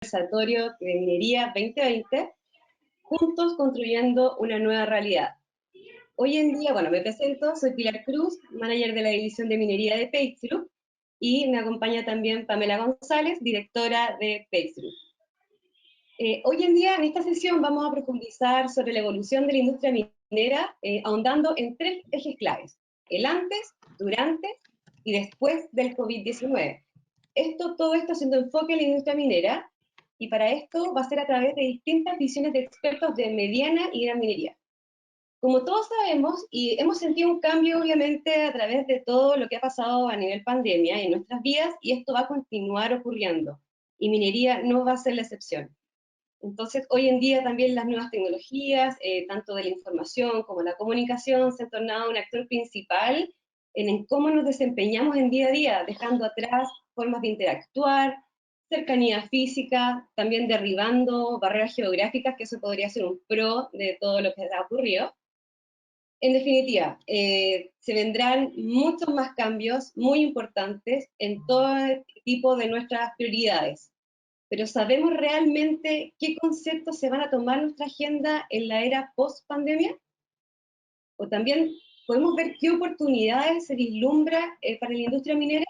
conversatorio de Minería 2020, juntos construyendo una nueva realidad. Hoy en día, bueno, me presento, soy Pilar Cruz, manager de la División de Minería de PageGroup, y me acompaña también Pamela González, directora de PageGroup. Hoy en día, en esta sesión, vamos a profundizar sobre la evolución de la industria minera, ahondando en 3 ejes claves: el antes, durante y después del COVID-19. Todo esto haciendo enfoque en la industria minera, y para esto va a ser a través de distintas visiones de expertos de mediana y gran minería. Como todos sabemos, y hemos sentido un cambio obviamente a través de todo lo que ha pasado a nivel pandemia en nuestras vidas, y esto va a continuar ocurriendo, y minería no va a ser la excepción. Entonces, hoy en día también las nuevas tecnologías, tanto de la información como la comunicación, se han tornado un actor principal en cómo nos desempeñamos en día a día, dejando atrás formas de interactuar, cercanía física, también derribando barreras geográficas, que eso podría ser un pro de todo lo que ha ocurrido. En definitiva, se vendrán muchos más cambios muy importantes en todo tipo de nuestras prioridades. Pero ¿sabemos realmente qué conceptos se van a tomar en nuestra agenda en la era post-pandemia? O también podemos ver qué oportunidades se vislumbra para la industria minera.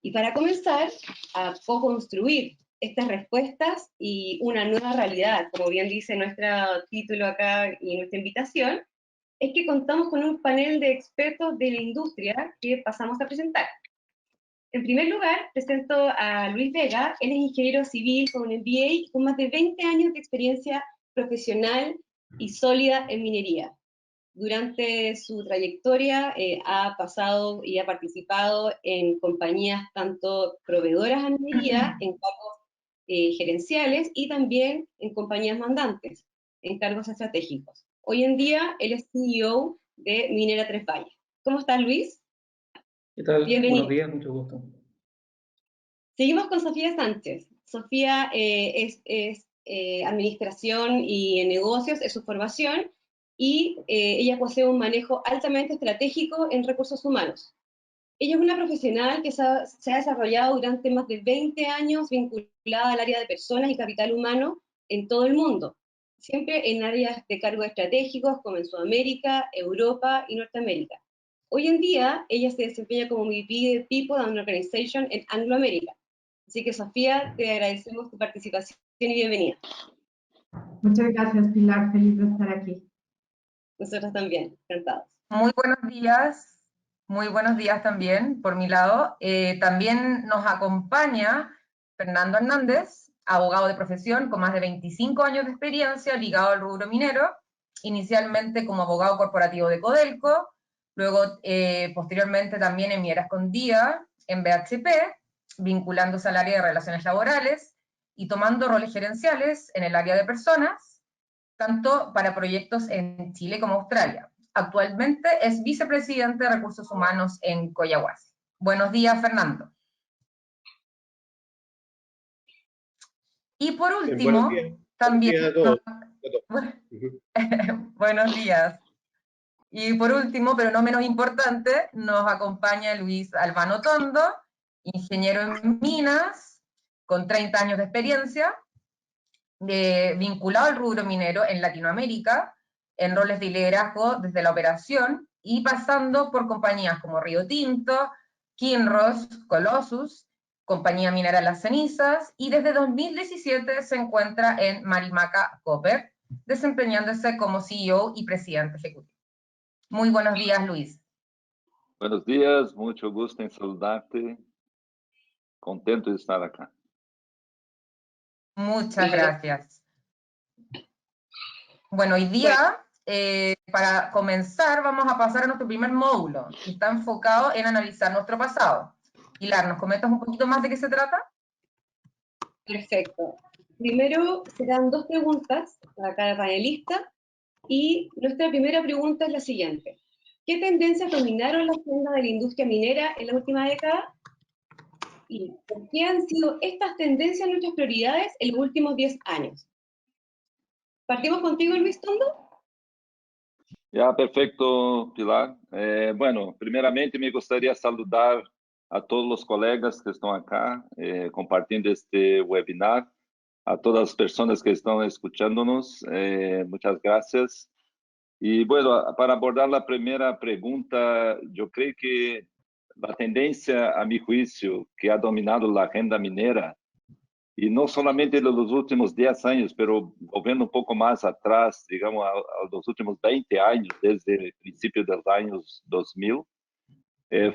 Y para comenzar a co-construir estas respuestas y una nueva realidad, como bien dice nuestro título acá y nuestra invitación, es que contamos con un panel de expertos de la industria que pasamos a presentar. En primer lugar, presento a Luis Vega. Él es ingeniero civil con un MBA y con más de 20 años de experiencia profesional y sólida en minería. Durante su trayectoria ha pasado y ha participado en compañías tanto proveedoras a minería, en cargos gerenciales, y también en compañías mandantes, en cargos estratégicos. Hoy en día él es CEO de Minera Tres Valles. ¿Cómo estás, Luis? ¿Qué tal? Bienvenido. Buenos días, mucho gusto. Seguimos con Sofía Sánchez. Sofía es administración y negocios, es su formación, y ella posee un manejo altamente estratégico en recursos humanos. Ella es una profesional que se ha desarrollado durante más de 20 años vinculada al área de personas y capital humano en todo el mundo, siempre en áreas de cargos estratégicos como en Sudamérica, Europa y Norteamérica. Hoy en día, ella se desempeña como VP de People and Organization en Angloamérica. Así que, Sofía, te agradecemos tu participación y bienvenida. Muchas gracias, Pilar. Feliz de estar aquí. Nosotros también, encantados. Muy buenos días también por mi lado. También nos acompaña Fernando Hernández, abogado de profesión con más de 25 años de experiencia ligado al rubro minero, inicialmente como abogado corporativo de Codelco, luego posteriormente también en Miera Escondida, en BHP, vinculándose al área de relaciones laborales y tomando roles gerenciales en el área de personas, tanto para proyectos en Chile como Australia. Actualmente es vicepresidente de Recursos Humanos en Collahuasi. Buenos días, Fernando. Y por último, también... Buenos días. Y por último, pero no menos importante, nos acompaña Luis Albano Tondo, ingeniero en minas, con 30 años de experiencia, vinculado al rubro minero en Latinoamérica, en roles de liderazgo desde la operación y pasando por compañías como Río Tinto, Kinross, Colossus, Compañía Minera Las Cenizas, y desde 2017 se encuentra en Marimaca Copper, desempeñándose como CEO y presidente ejecutivo. Muy buenos días, Luis. Buenos días, mucho gusto en saludarte. Contento de estar acá. Muchas gracias. Bueno, hoy día, para comenzar, vamos a pasar a nuestro primer módulo, que está enfocado en analizar nuestro pasado. Pilar, ¿nos comentas un poquito más de qué se trata? Perfecto. Primero serán 2 preguntas para cada panelista, y nuestra primera pregunta es la siguiente: ¿qué tendencias dominaron la agenda de la industria minera en la última década? ¿Y por qué han sido estas tendencias nuestras prioridades en los últimos 10 años? ¿Partimos contigo, Luis Tondo? Ya, perfecto, Pilar. Bueno, primeramente me gustaría saludar a todos los colegas que están acá compartiendo este webinar, a todas las personas que están escuchándonos, muchas gracias. Y bueno, para abordar la primera pregunta, yo creo que la tendencia, a mi juicio, que ha dominado la agenda minera, y no solamente de los últimos 10 años, pero volviendo un poco más atrás, digamos, a los últimos 20 años, desde el principio de los años 2000,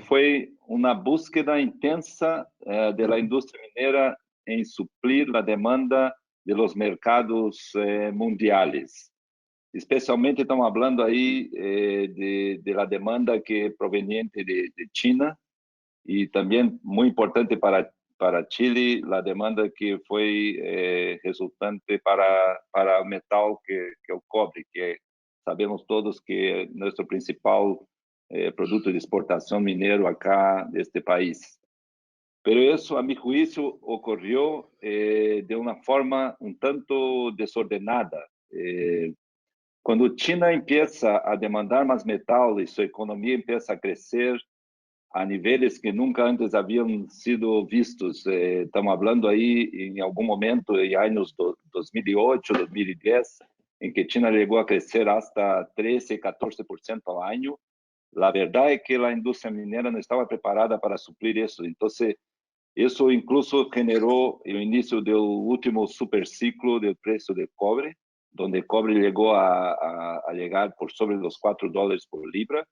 fue una búsqueda intensa de la industria minera en suplir la demanda de los mercados mundiales. Especialmente estamos hablando ahí de la demanda que es proveniente de China, y también muy importante para Chile, la demanda que fue resultante para el metal que el cobre, que sabemos todos que es nuestro principal producto de exportación minero acá de este país. Pero eso, a mi juicio, ocurrió de una forma un tanto desordenada. Cuando China empieza a demandar más metal y su economía empieza a crecer a niveles que nunca antes habían sido vistos. Estamos hablando ahí en algún momento, en años 2008, 2010, en que China llegó a crecer hasta 13, 14% al año. La verdad es que la industria minera no estaba preparada para suplir eso. Entonces, eso incluso generó el inicio del último superciclo del precio del cobre, donde el cobre llegó a llegar por sobre los $4 por libra.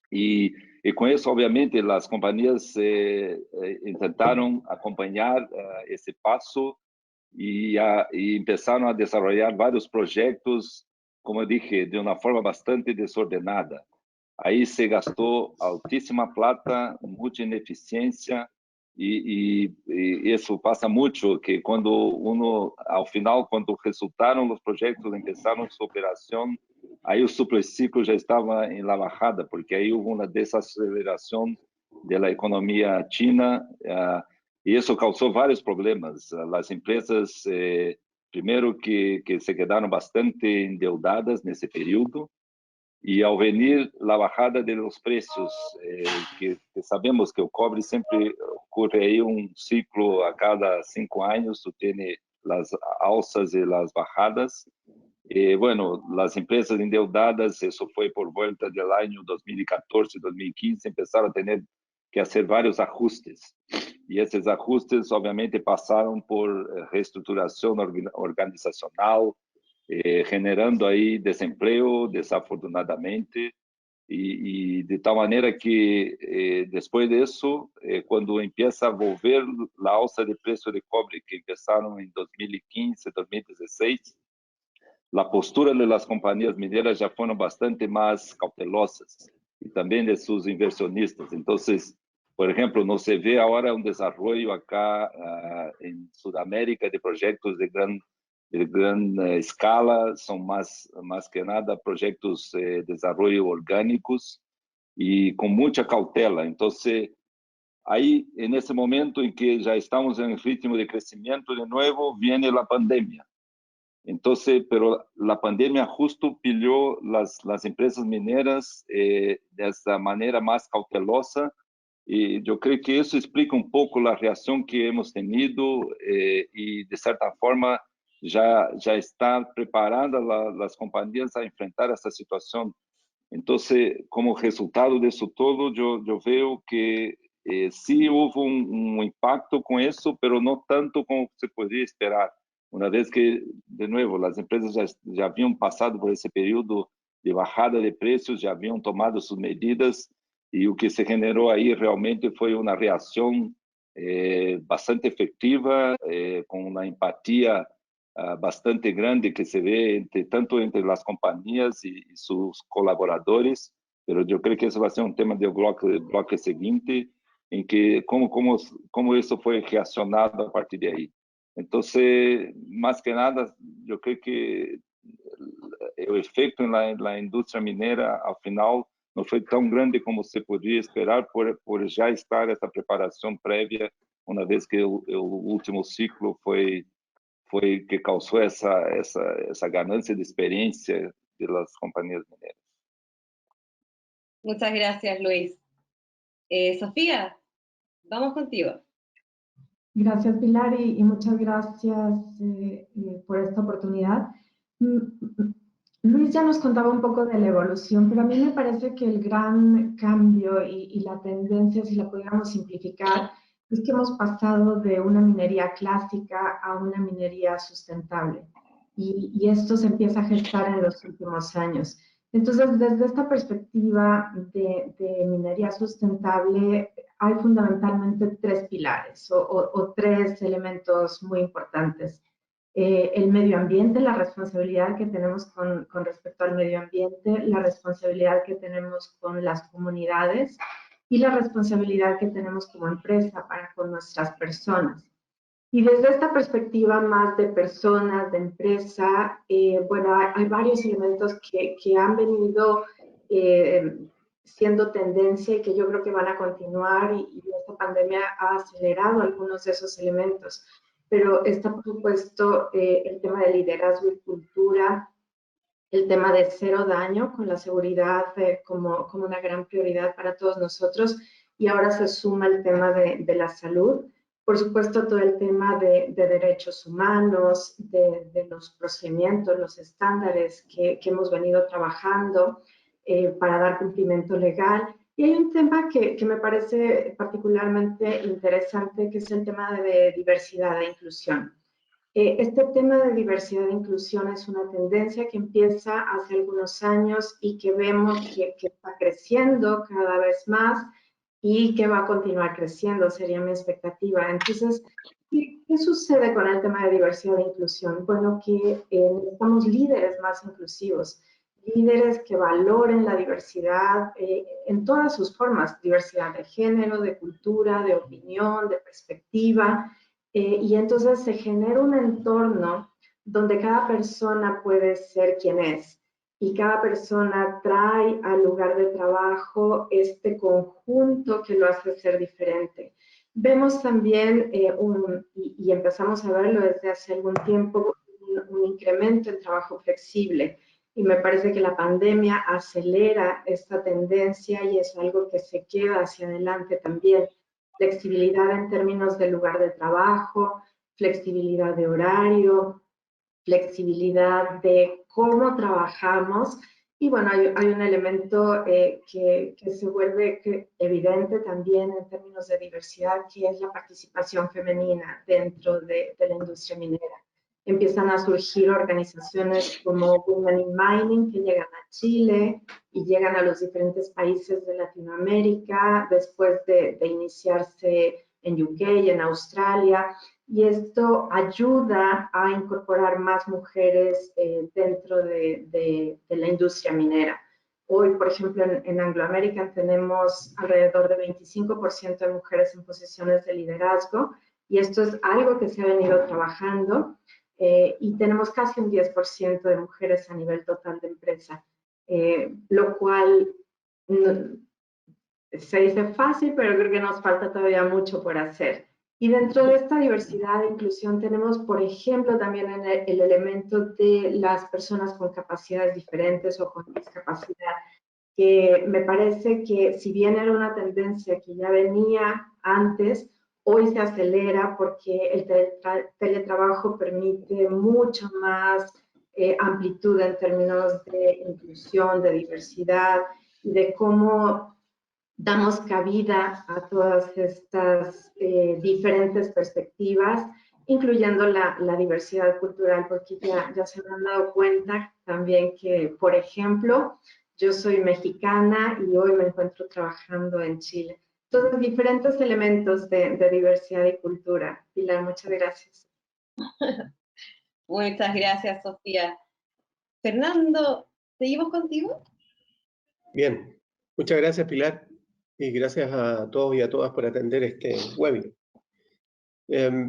Y con eso, obviamente, las compañías intentaron acompañar ese paso y empezaron a desarrollar varios proyectos, como dije, de una forma bastante desordenada. Ahí se gastó altísima plata, mucha ineficiencia, y eso pasa mucho, que cuando uno, al final, cuando resultaron los proyectos, empezaron su operación, ahí el superciclo ya estaba en la bajada, porque ahí hubo una desaceleración de la economía china, y eso causó varios problemas. Las empresas, primero que se quedaron bastante endeudadas en ese periodo, y al venir la bajada de los precios, que sabemos que el cobre siempre ocurre ahí un ciclo a cada 5 años, tú tienes las alzas y las bajadas. Bueno, las empresas endeudadas, eso fue por vuelta del año 2014, 2015, empezaron a tener que hacer varios ajustes. Y esos ajustes, obviamente, pasaron por reestruturación organizacional, generando ahí desempleo, desafortunadamente, y de tal manera que después de eso, cuando empieza a volver la alza de precio de cobre, que empezaron en 2015, 2016, la postura de las compañías mineras ya fueron bastante más cautelosas, y también de sus inversionistas. Entonces, por ejemplo, no se ve ahora un desarrollo acá en Sudamérica de proyectos de gran escala, son más que nada proyectos de desarrollo orgánicos y con mucha cautela. Entonces, ahí, en ese momento en que ya estamos en ritmo de crecimiento de nuevo, viene la pandemia. Entonces, pero la pandemia justo pilló las empresas mineras de esta manera más cautelosa, y yo creo que eso explica un poco la reacción que hemos tenido, y de cierta forma ya están preparadas las compañías a enfrentar esta situación. Entonces, como resultado de eso todo, yo veo que sí hubo un impacto con eso, pero no tanto como se podría esperar. Una vez que, de nuevo, las empresas ya habían pasado por ese periodo de bajada de precios, ya habían tomado sus medidas, y lo que se generó ahí realmente fue una reacción bastante efectiva, con una empatía bastante grande que se ve tanto entre las compañías y sus colaboradores, pero yo creo que eso va a ser un tema del bloque seguinte, en que cómo eso fue reaccionado a partir de ahí. Entonces, más que nada, yo creo que el efecto en la industria minera, al final, no fue tan grande como se podría esperar por ya estar esta preparación previa, una vez que el último ciclo fue que causó esa ganancia de experiencia de las compañías mineras. Muchas gracias, Luis. Sofía, Vamos contigo. Gracias, Pilar, y muchas gracias por esta oportunidad. Luis ya nos contaba un poco de la evolución, pero a mí me parece que el gran cambio y la tendencia, si la pudiéramos simplificar, es que hemos pasado de una minería clásica a una minería sustentable. Y esto se empieza a gestar en los últimos años. Entonces, desde esta perspectiva de minería sustentable, hay fundamentalmente tres pilares o tres elementos muy importantes. El medio ambiente, la responsabilidad que tenemos con respecto al medio ambiente, la responsabilidad que tenemos con las comunidades y la responsabilidad que tenemos como empresa para con nuestras personas. Y desde esta perspectiva más de personas, de empresa, bueno, hay varios elementos que han venido siendo tendencia y que yo creo que van a continuar y esta pandemia ha acelerado algunos de esos elementos. Pero está, por supuesto, el tema de liderazgo y cultura, el tema de cero daño con la seguridad como una gran prioridad para todos nosotros y ahora se suma el tema de la salud. Por supuesto, todo el tema de derechos humanos, de los procedimientos, los estándares que hemos venido trabajando para dar cumplimiento legal. Y hay un tema que me parece particularmente interesante, que es el tema de diversidad e inclusión. Este tema de diversidad e inclusión es una tendencia que empieza hace algunos años y que vemos que está creciendo cada vez más y que va a continuar creciendo, sería mi expectativa. Entonces, ¿qué sucede con el tema de diversidad e inclusión? Bueno, que necesitamos líderes más inclusivos, líderes que valoren la diversidad en todas sus formas, diversidad de género, de cultura, de opinión, de perspectiva, y entonces se genera un entorno donde cada persona puede ser quien es y cada persona trae al lugar de trabajo este conjunto que lo hace ser diferente. Vemos también, y empezamos a verlo desde hace algún tiempo, un incremento en trabajo flexible. Y me parece que la pandemia acelera esta tendencia y es algo que se queda hacia adelante también. Flexibilidad en términos del lugar de trabajo, flexibilidad de horario, flexibilidad de cómo trabajamos. Y bueno, hay un elemento que se vuelve evidente también en términos de diversidad, que es la participación femenina dentro de la industria minera. Empiezan a surgir organizaciones como Women in Mining que llegan a Chile y llegan a los diferentes países de Latinoamérica después de iniciarse en UK y en Australia. Y esto ayuda a incorporar más mujeres dentro de la industria minera. Hoy, por ejemplo, en Anglo American tenemos alrededor de 25% de mujeres en posiciones de liderazgo y esto es algo que se ha venido trabajando. Y tenemos casi un 10% de mujeres a nivel total de empresa, lo cual se dice fácil, pero creo que nos falta todavía mucho por hacer. Y dentro de esta diversidad e inclusión tenemos, por ejemplo, también el elemento de las personas con capacidades diferentes o con discapacidad, que me parece que si bien era una tendencia que ya venía antes, hoy se acelera porque el teletrabajo permite mucho más amplitud en términos de inclusión, de diversidad, de cómo damos cabida a todas estas diferentes perspectivas, incluyendo la diversidad cultural, porque ya se me han dado cuenta también que, por ejemplo, yo soy mexicana y hoy me encuentro trabajando en Chile. Entonces, diferentes elementos de diversidad y cultura. Pilar, muchas gracias. Muchas gracias, Sofía. Fernando, ¿seguimos contigo? Bien, muchas gracias, Pilar, y gracias a todos y a todas por atender este webinar.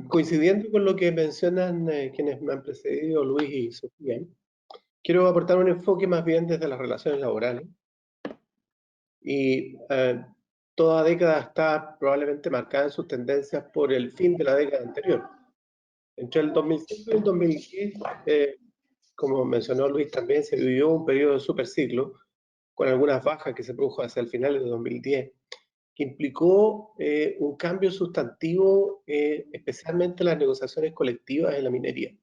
Coincidiendo con lo que mencionan quienes me han precedido, Luis y Sofía, quiero aportar un enfoque más bien desde las relaciones laborales. Y toda década está probablemente marcada en sus tendencias por el fin de la década anterior. Entre el 2005 y el 2010, como mencionó Luis también, se vivió un periodo de superciclo, con algunas bajas que se produjo hacia el final de 2010. que implicó un cambio sustantivo, especialmente en las negociaciones colectivas en la minería,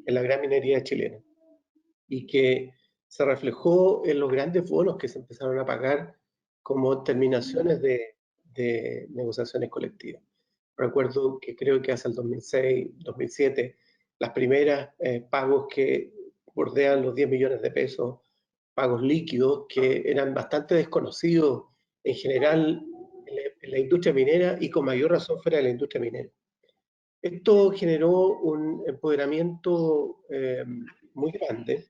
en la gran minería chilena, y que se reflejó en los grandes bonos que se empezaron a pagar como terminaciones de negociaciones colectivas. Recuerdo que creo que hacia el 2006, 2007, las primeras pagos que bordean los 10 millones de pesos, pagos líquidos, que eran bastante desconocidos en general en la industria minera y con mayor razón fuera de la industria minera. Esto generó un empoderamiento muy grande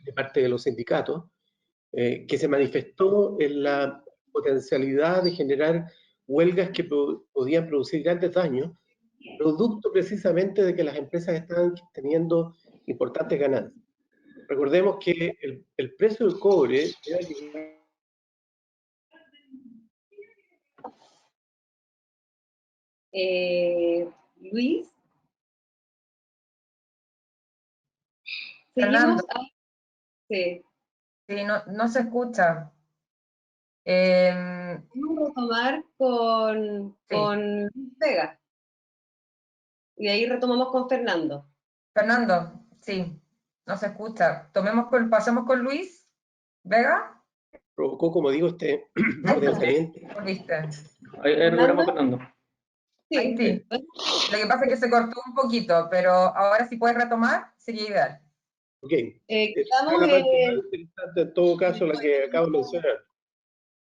de parte de los sindicatos, que se manifestó en la potencialidad de generar huelgas que podían producir grandes daños, producto precisamente de que las empresas estaban teniendo importantes ganancias. Recordemos que el precio del cobre era Luis, Fernando. seguimos. Sí. Sí, no se escucha. Vamos a retomar con Luis Vega. Y de ahí retomamos con Fernando. Fernando, sí, no se escucha. Pasemos con Luis Vega. provocó, como digo, este potenciamiento. ¿Viste? Ahí recuperamos a Fernando. Sí. Ahí sí. Lo que pasa es que se cortó un poquito, pero ahora si puedes retomar, sería ideal. Ok. Quedamos la parte más interesante en todo caso, la que acabo de mencionar.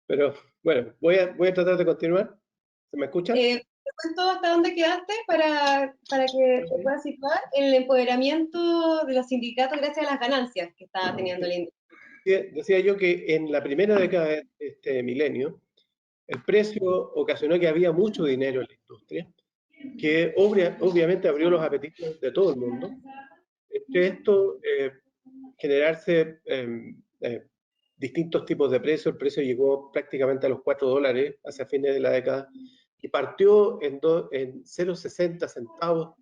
Pero bueno, voy a tratar de continuar. ¿Se me escucha? te cuento hasta dónde quedaste para que te puedas situar en el empoderamiento de los sindicatos gracias a las ganancias que estaba teniendo la industria. Decía yo que en la primera década de este milenio, el precio ocasionó que había mucho dinero en la industria, que obviamente abrió los apetitos de todo el mundo. Entre esto, generarse distintos tipos de precios. El precio llegó prácticamente a los $4 hacia fines de la década y partió en 0,60 centavos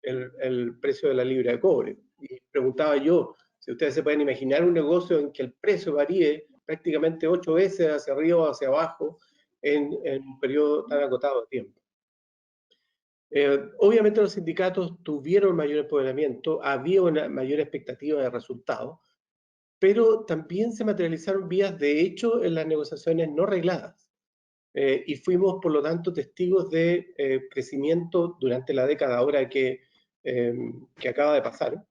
el precio de la libra de cobre. Y preguntaba yo, si ustedes se pueden imaginar un negocio en que el precio varíe prácticamente 8 veces hacia arriba o hacia abajo en un periodo tan acotado de tiempo. Obviamente los sindicatos tuvieron mayor empoderamiento, había una mayor expectativa de resultados, pero también se materializaron vías de hecho en las negociaciones no regladas. Y fuimos, por lo tanto, testigos de crecimiento durante la década ahora que acaba de pasar,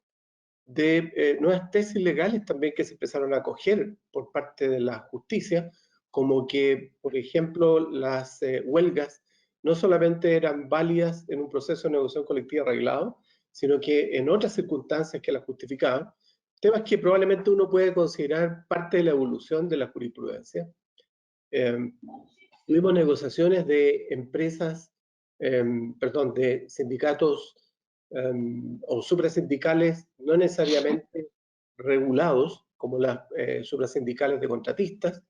de nuevas tesis legales también que se empezaron a acoger por parte de la justicia, como que, por ejemplo, las huelgas no solamente eran válidas en un proceso de negociación colectiva arreglado, sino que en otras circunstancias que las justificaban, temas que probablemente uno puede considerar parte de la evolución de la jurisprudencia. Tuvimos negociaciones de empresas, de sindicatos o suprasindicales no necesariamente regulados, como las suprasindicales de contratistas,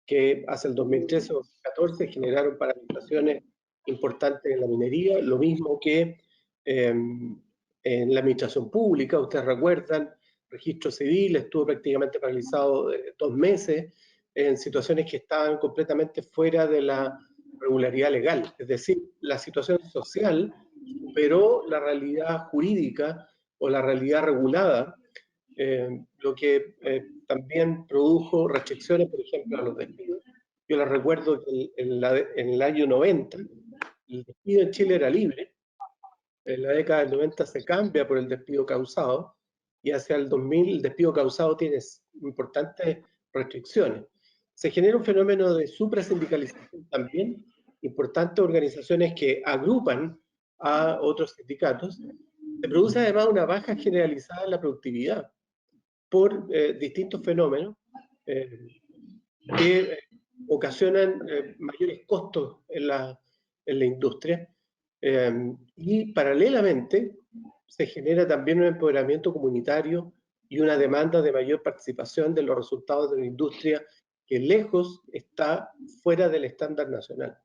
que hacia el 2013 o 2014 generaron paralizaciones importantes en la minería, lo mismo que en la administración pública. Ustedes recuerdan, registro civil estuvo prácticamente paralizado 2 meses en situaciones que estaban completamente fuera de la regularidad legal. Es decir, la situación social superó la realidad jurídica o la realidad regulada, lo que también produjo restricciones, por ejemplo, a los despidos. Yo les recuerdo que en el año 90 el despido en Chile era libre, en la década del 90 se cambia por el despido causado, y hacia el 2000 el despido causado tiene importantes restricciones. Se genera un fenómeno de suprasindicalización también, importantes organizaciones que agrupan a otros sindicatos. Se produce además una baja generalizada en la productividad por distintos fenómenos que ocasionan mayores costos en la industria, y paralelamente se genera también un empoderamiento comunitario y una demanda de mayor participación de los resultados de la industria que lejos está fuera del estándar nacional.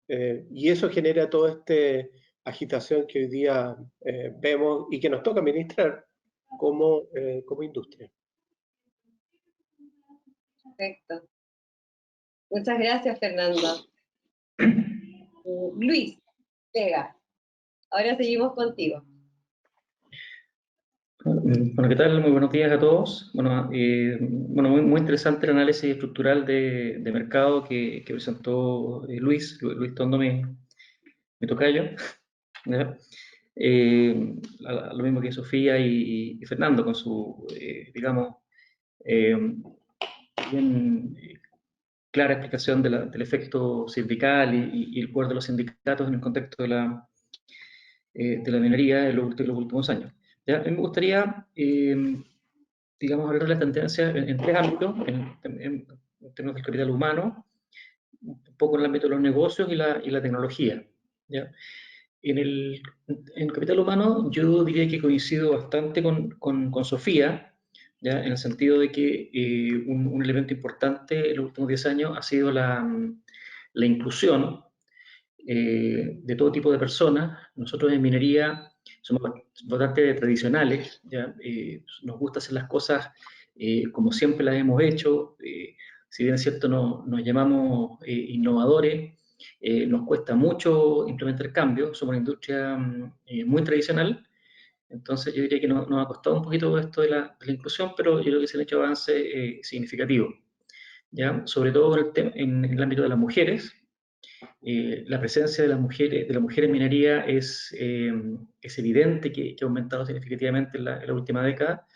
Y eso genera toda esta agitación que hoy día vemos y que nos toca administrar como industria. Perfecto. Muchas gracias, Fernando. Luis Vega, ahora seguimos contigo. Bueno, ¿qué tal? Muy buenos días a todos. Bueno, muy interesante el análisis estructural de mercado que presentó Luis Tondo, mi tocayo. ¿Ya? Lo mismo que Sofía y Fernando, con su, digamos, bien clara explicación del efecto sindical y el poder de los sindicatos en el contexto de la minería en los últimos años. ¿Ya? A mí me gustaría, digamos, hablar de la tendencia en tres ámbitos, en términos del capital humano, un poco en el ámbito de los negocios y la tecnología. ¿Ya? En el capital humano yo diría que coincido bastante con Sofía, ¿ya? En el sentido de que un elemento importante en los últimos 10 años ha sido la inclusión de todo tipo de personas. Nosotros en minería somos bastante tradicionales, ¿ya? Nos gusta hacer las cosas como siempre las hemos hecho. Si bien es cierto, nos llamamos innovadores, nos cuesta mucho implementar cambios, somos una industria muy tradicional. Entonces yo diría que nos ha costado un poquito esto de la inclusión, pero yo creo que se han hecho avances significativos, ¿ya? Sobre todo en el ámbito de las mujeres. La presencia de la mujer en minería es evidente que ha aumentado significativamente en la última década.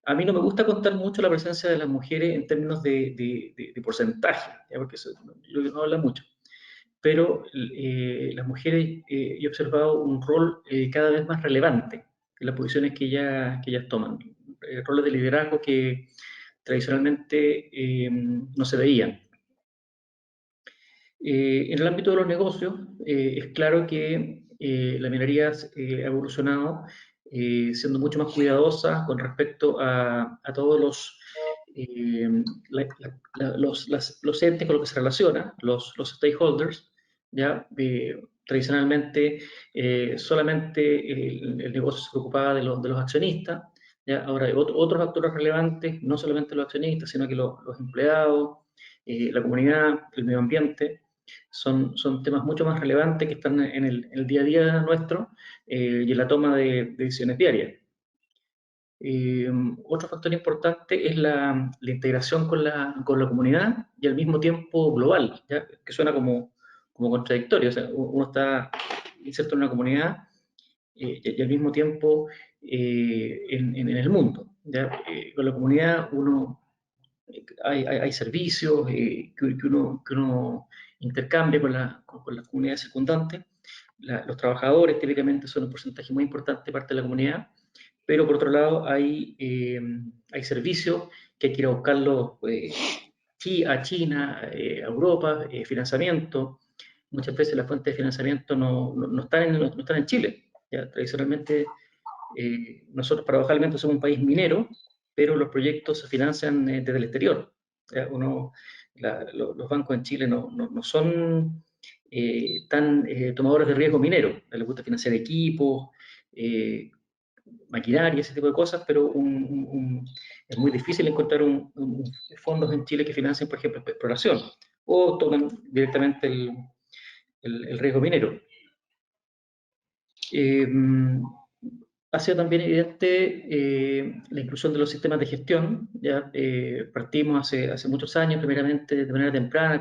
A mí no me gusta contar mucho la presencia de las mujeres en términos de porcentaje, ¿ya? Porque eso yo no habla mucho. Pero las mujeres, yo he observado un rol cada vez más relevante en las posiciones que ellas toman, roles de liderazgo que tradicionalmente no se veían. En el ámbito de los negocios, es claro que la minería ha evolucionado siendo mucho más cuidadosa con respecto a todos los entes con los que se relaciona, los stakeholders, ¿ya? Tradicionalmente, solamente el negocio se preocupaba de los accionistas, ¿ya? Ahora hay otros actores relevantes, no solamente los accionistas, sino que los empleados, la comunidad, el medio ambiente. Son temas mucho más relevantes que están en el día a día nuestro y en la toma de decisiones diarias. Otro factor importante es la integración con la comunidad y al mismo tiempo global, ¿ya? Que suena como contradictorio. O sea, uno está inserto en una comunidad y al mismo tiempo en el mundo, ¿ya? Con la comunidad hay servicios que uno intercambia con las comunidades circundantes. Los trabajadores típicamente son un porcentaje muy importante, parte de la comunidad, pero por otro lado hay servicios que hay que ir a buscarlos a China, a Europa, financiamiento. Muchas veces las fuentes de financiamiento no están en Chile. ¿Ya? Tradicionalmente, nosotros paradojalmente somos un país minero, pero los proyectos se financian desde el exterior. ¿Ya? Los bancos en Chile no son tan tomadores de riesgo minero. Les gusta financiar equipos, maquinaria, ese tipo de cosas, pero es muy difícil encontrar fondos en Chile que financien, por ejemplo, exploración, o toman directamente el riesgo minero. Ha sido también evidente la inclusión de los sistemas de gestión. Ya partimos hace muchos años, primeramente de manera temprana,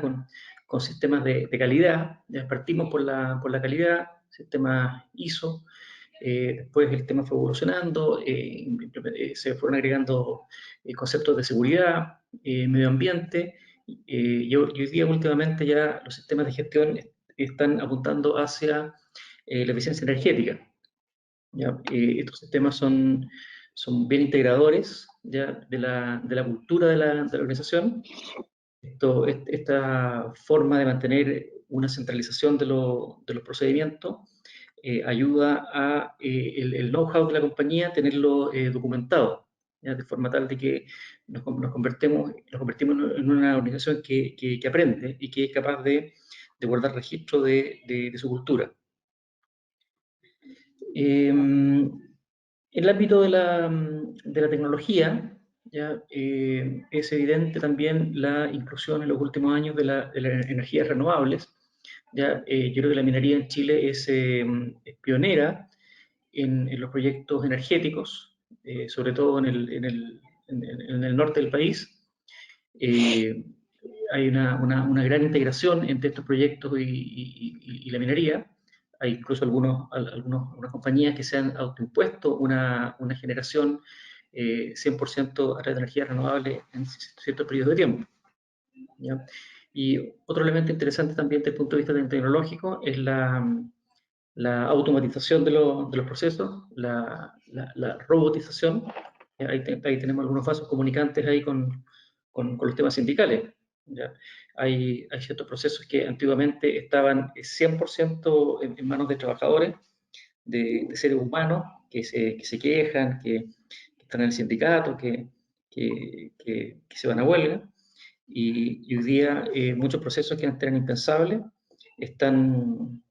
con sistemas de calidad. Ya partimos por la calidad, sistemas ISO. Después el tema fue evolucionando, se fueron agregando conceptos de seguridad, medio ambiente, y hoy día últimamente ya los sistemas de gestión están apuntando hacia la eficiencia energética. ¿Ya? Estos sistemas son bien integradores, ¿ya? de la cultura de la organización. Esta forma de mantener una centralización de los procedimientos ayuda a el know-how de la compañía tenerlo documentado, ¿ya? De forma tal de que nos convertimos en una organización que aprende y que es capaz de guardar registro de su cultura. En el ámbito de la tecnología, ¿ya? Es evidente también la inclusión en los últimos años de las energías renovables, ¿ya? Yo creo que la minería en Chile es pionera en los proyectos energéticos, sobre todo en el norte del país. Hay una gran integración entre estos proyectos y la minería. Hay incluso algunas compañías que se han autoimpuesto una generación 100% a través de energías renovables en ciertos periodos de tiempo, ¿ya? Y otro elemento interesante también desde el punto de vista tecnológico es la automatización de los procesos, la robotización. Ahí tenemos algunos vasos comunicantes ahí con los temas sindicales, ¿ya? Hay ciertos procesos que antiguamente estaban 100% en manos de trabajadores, de seres humanos que se quejan, que están en el sindicato, que se van a huelga. Y hoy día muchos procesos que antes eran impensables están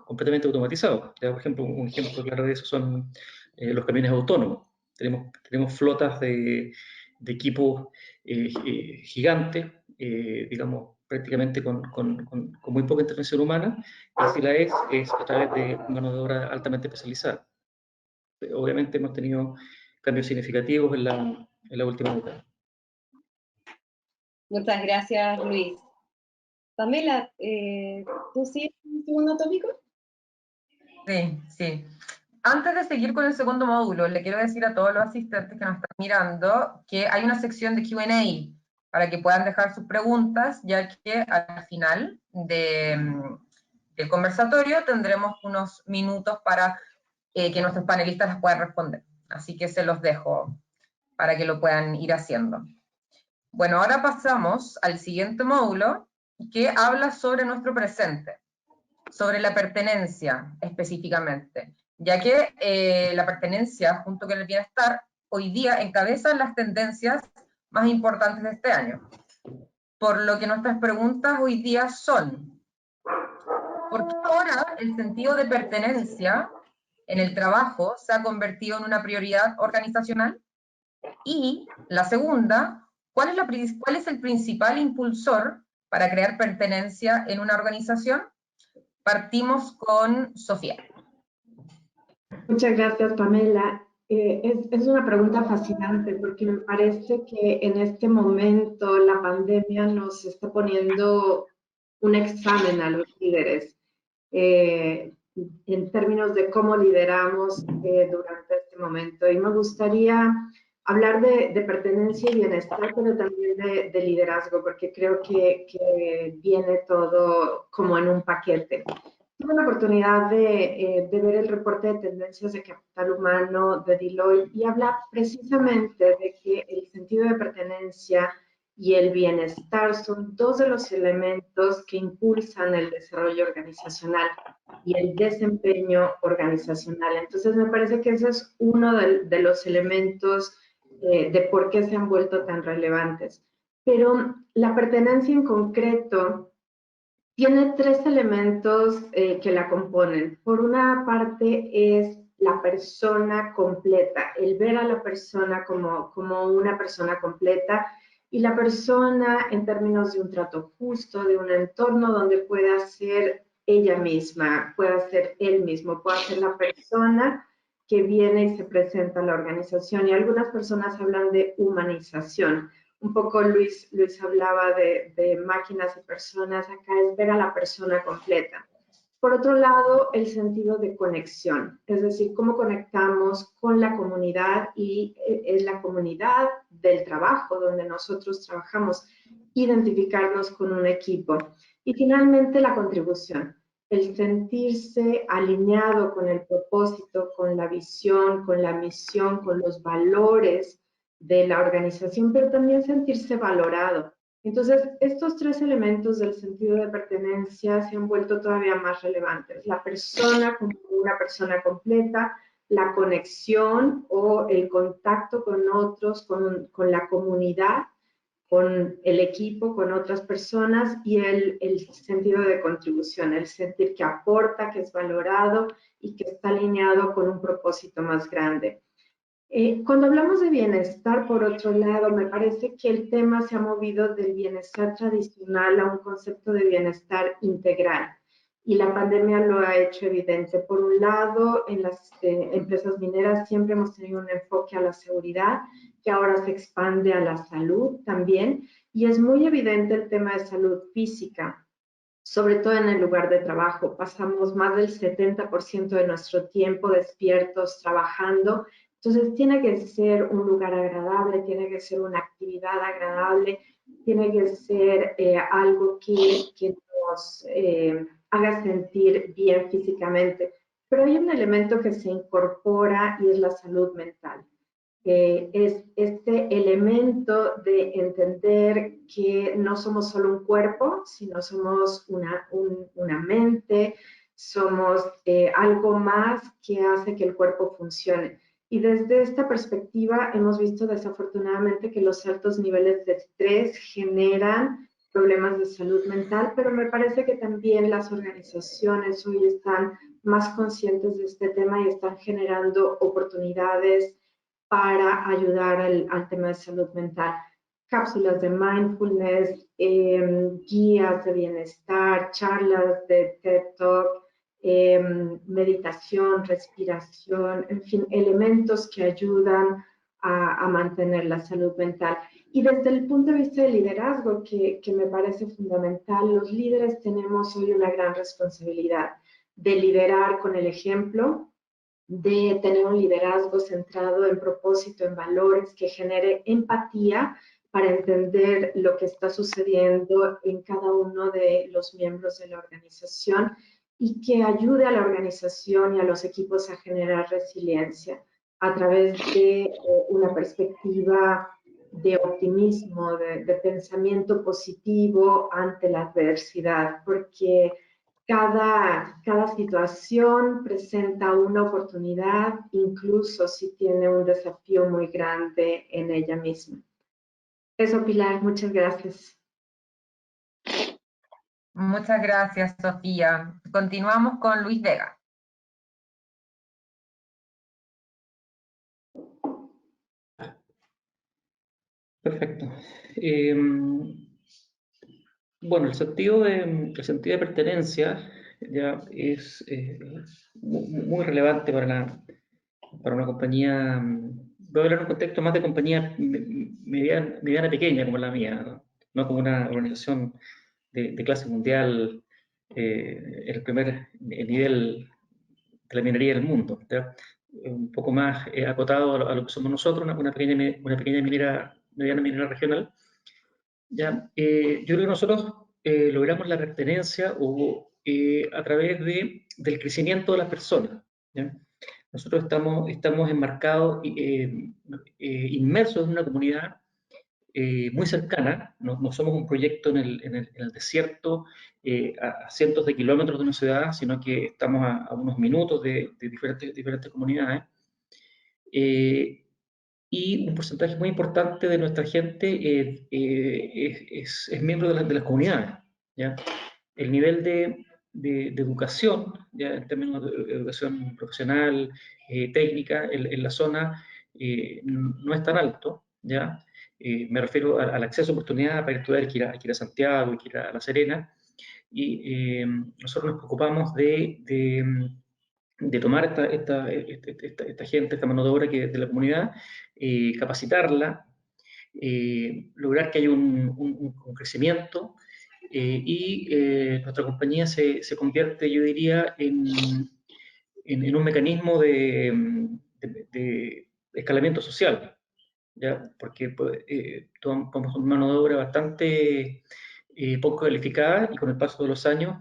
completamente automatizados. Ya, por ejemplo, un ejemplo claro de eso son los camiones autónomos. Tenemos flotas de equipos gigantes, digamos, prácticamente con muy poca intervención humana, y si la es a través de mano de obra altamente especializada. Obviamente hemos tenido cambios significativos en la última década. Muchas gracias, Luis. Pamela, ¿tú sigues con el segundo tópico? Sí, sí. Antes de seguir con el segundo módulo, le quiero decir a todos los asistentes que nos están mirando que hay una sección de Q&A para que puedan dejar sus preguntas, ya que al final del conversatorio tendremos unos minutos para que nuestros panelistas las puedan responder. Así que se los dejo para que lo puedan ir haciendo. Bueno, ahora pasamos al siguiente módulo, que habla sobre nuestro presente, sobre la pertenencia específicamente, ya que la pertenencia junto con el bienestar hoy día encabezan las tendencias más importantes de este año. Por lo que nuestras preguntas hoy día son: ¿por qué ahora el sentido de pertenencia en el trabajo se ha convertido en una prioridad organizacional? Y la segunda, ¿cuál es el principal impulsor para crear pertenencia en una organización? Partimos con Sofía. Muchas gracias, Pamela. Es una pregunta fascinante porque me parece que en este momento la pandemia nos está poniendo un examen a los líderes en términos de cómo lideramos durante este momento. Y me gustaría hablar de pertenencia y bienestar, pero también de liderazgo, porque creo que viene todo como en un paquete. Tuve la oportunidad de ver el reporte de tendencias de capital humano de Deloitte y habla precisamente de que el sentido de pertenencia y el bienestar son dos de los elementos que impulsan el desarrollo organizacional y el desempeño organizacional. Entonces, me parece que ese es uno de los elementos de por qué se han vuelto tan relevantes. Pero la pertenencia en concreto tiene tres elementos que la componen. Por una parte es la persona completa, el ver a la persona como una persona completa, y la persona en términos de un trato justo, de un entorno donde pueda ser ella misma, pueda ser él mismo, pueda ser la persona que viene y se presenta a la organización. Y algunas personas hablan de humanización. Un poco Luis hablaba de máquinas y personas, acá es ver a la persona completa. Por otro lado, el sentido de conexión, es decir, cómo conectamos con la comunidad, y es la comunidad del trabajo donde nosotros trabajamos, identificarnos con un equipo. Y finalmente, la contribución, el sentirse alineado con el propósito, con la visión, con la misión, con los valores de la organización, pero también sentirse valorado. Entonces, estos tres elementos del sentido de pertenencia se han vuelto todavía más relevantes. La persona como una persona completa, la conexión o el contacto con otros, con la comunidad, con el equipo, con otras personas, y el sentido de contribución, el sentir que aporta, que es valorado y que está alineado con un propósito más grande. Cuando hablamos de bienestar, por otro lado, me parece que el tema se ha movido del bienestar tradicional a un concepto de bienestar integral. Y la pandemia lo ha hecho evidente. Por un lado, en las empresas mineras siempre hemos tenido un enfoque a la seguridad, que ahora se expande a la salud también. Y es muy evidente el tema de salud física, sobre todo en el lugar de trabajo. Pasamos más del 70% de nuestro tiempo despiertos trabajando. Entonces tiene que ser un lugar agradable, tiene que ser una actividad agradable, tiene que ser algo que nos haga sentir bien físicamente. Pero hay un elemento que se incorpora y es la salud mental. Es este elemento de entender que no somos solo un cuerpo, sino somos una mente, somos algo más que hace que el cuerpo funcione. Y desde esta perspectiva hemos visto desafortunadamente que los altos niveles de estrés generan problemas de salud mental, pero me parece que también las organizaciones hoy están más conscientes de este tema y están generando oportunidades para ayudar al tema de salud mental. Cápsulas de mindfulness, guías de bienestar, charlas de TED Talk, meditación, respiración, en fin, elementos que ayudan a mantener la salud mental. Y desde el punto de vista del liderazgo, que me parece fundamental, los líderes tenemos hoy una gran responsabilidad de liderar con el ejemplo, de tener un liderazgo centrado en propósito, en valores, que genere empatía para entender lo que está sucediendo en cada uno de los miembros de la organización y que ayude a la organización y a los equipos a generar resiliencia a través de una perspectiva de optimismo, de pensamiento positivo ante la adversidad, porque cada situación presenta una oportunidad, incluso si tiene un desafío muy grande en ella misma. Eso, Pilar, muchas gracias. Muchas gracias, Sofía. Continuamos con Luis Vega. Perfecto. Bueno, el sentido de pertenencia ya es muy relevante para una compañía. Voy a hablar en un contexto más de compañía mediana pequeña como la mía, no como una organización de clase mundial en el primer nivel de la minería del mundo, ¿ya? Un poco más acotado a lo que somos nosotros, una pequeña mediana minera regional. ¿Ya? Yo creo que nosotros logramos la pertenencia a través del crecimiento de las personas, ¿ya? Nosotros estamos enmarcados, inmersos en una comunidad muy cercana. No somos un proyecto en el desierto, a cientos de kilómetros de una ciudad, sino que estamos a unos minutos de diferentes comunidades. Y un porcentaje muy importante de nuestra gente es miembro de las comunidades, ¿ya? El nivel de educación, ¿ya? En términos de educación profesional, técnica, en la zona no es tan alto, ¿ya? Me refiero al acceso a oportunidades para estudiar, que ir a Santiago, que ir a La Serena, y nosotros nos preocupamos de tomar esta gente, esta mano de obra de la comunidad, capacitarla, lograr que haya un crecimiento, y nuestra compañía se convierte, yo diría, en un mecanismo de escalamiento social, ¿ya? Porque pues, tomamos una mano de obra bastante poco calificada, y con el paso de los años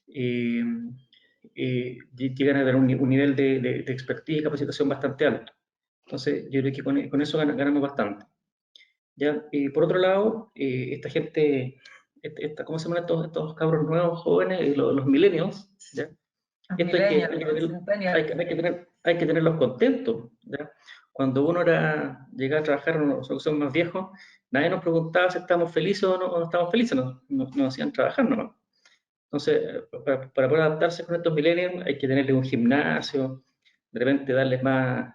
llegan a tener un nivel de expertise y capacitación bastante alto. Entonces, yo creo que con eso ganamos bastante. ¿Ya? Por otro lado, esta gente, ¿cómo se llaman estos cabros nuevos, jóvenes, los millennials? ¿Ya? Esto hay que tenerlos contentos, ¿ya? Cuando uno llegaba a trabajar, nosotros somos más viejos, nadie nos preguntaba si estábamos felices o no estábamos felices, nos hacían trabajar, ¿no? Entonces, para poder adaptarse con estos millennials hay que tenerle un gimnasio, de repente darles más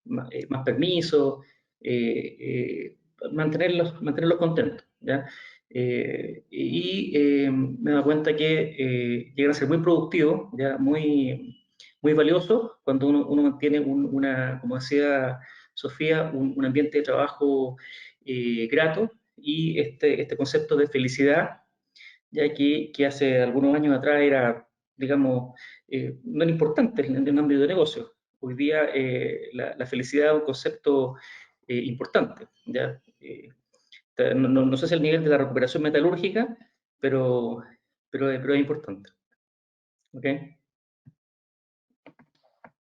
más permisos, mantenerlos contentos, ¿ya? Me he dado cuenta que llegan a ser muy productivos, ¿ya? Muy valiosos cuando uno mantiene como decía Sofía, un ambiente de trabajo grato y este concepto de felicidad, ya que hace algunos años atrás era, digamos, no era importante en el ámbito de negocio. Hoy día la felicidad es un concepto importante, ¿ya? No sé si el nivel de la recuperación metalúrgica, pero es importante. ¿Ok?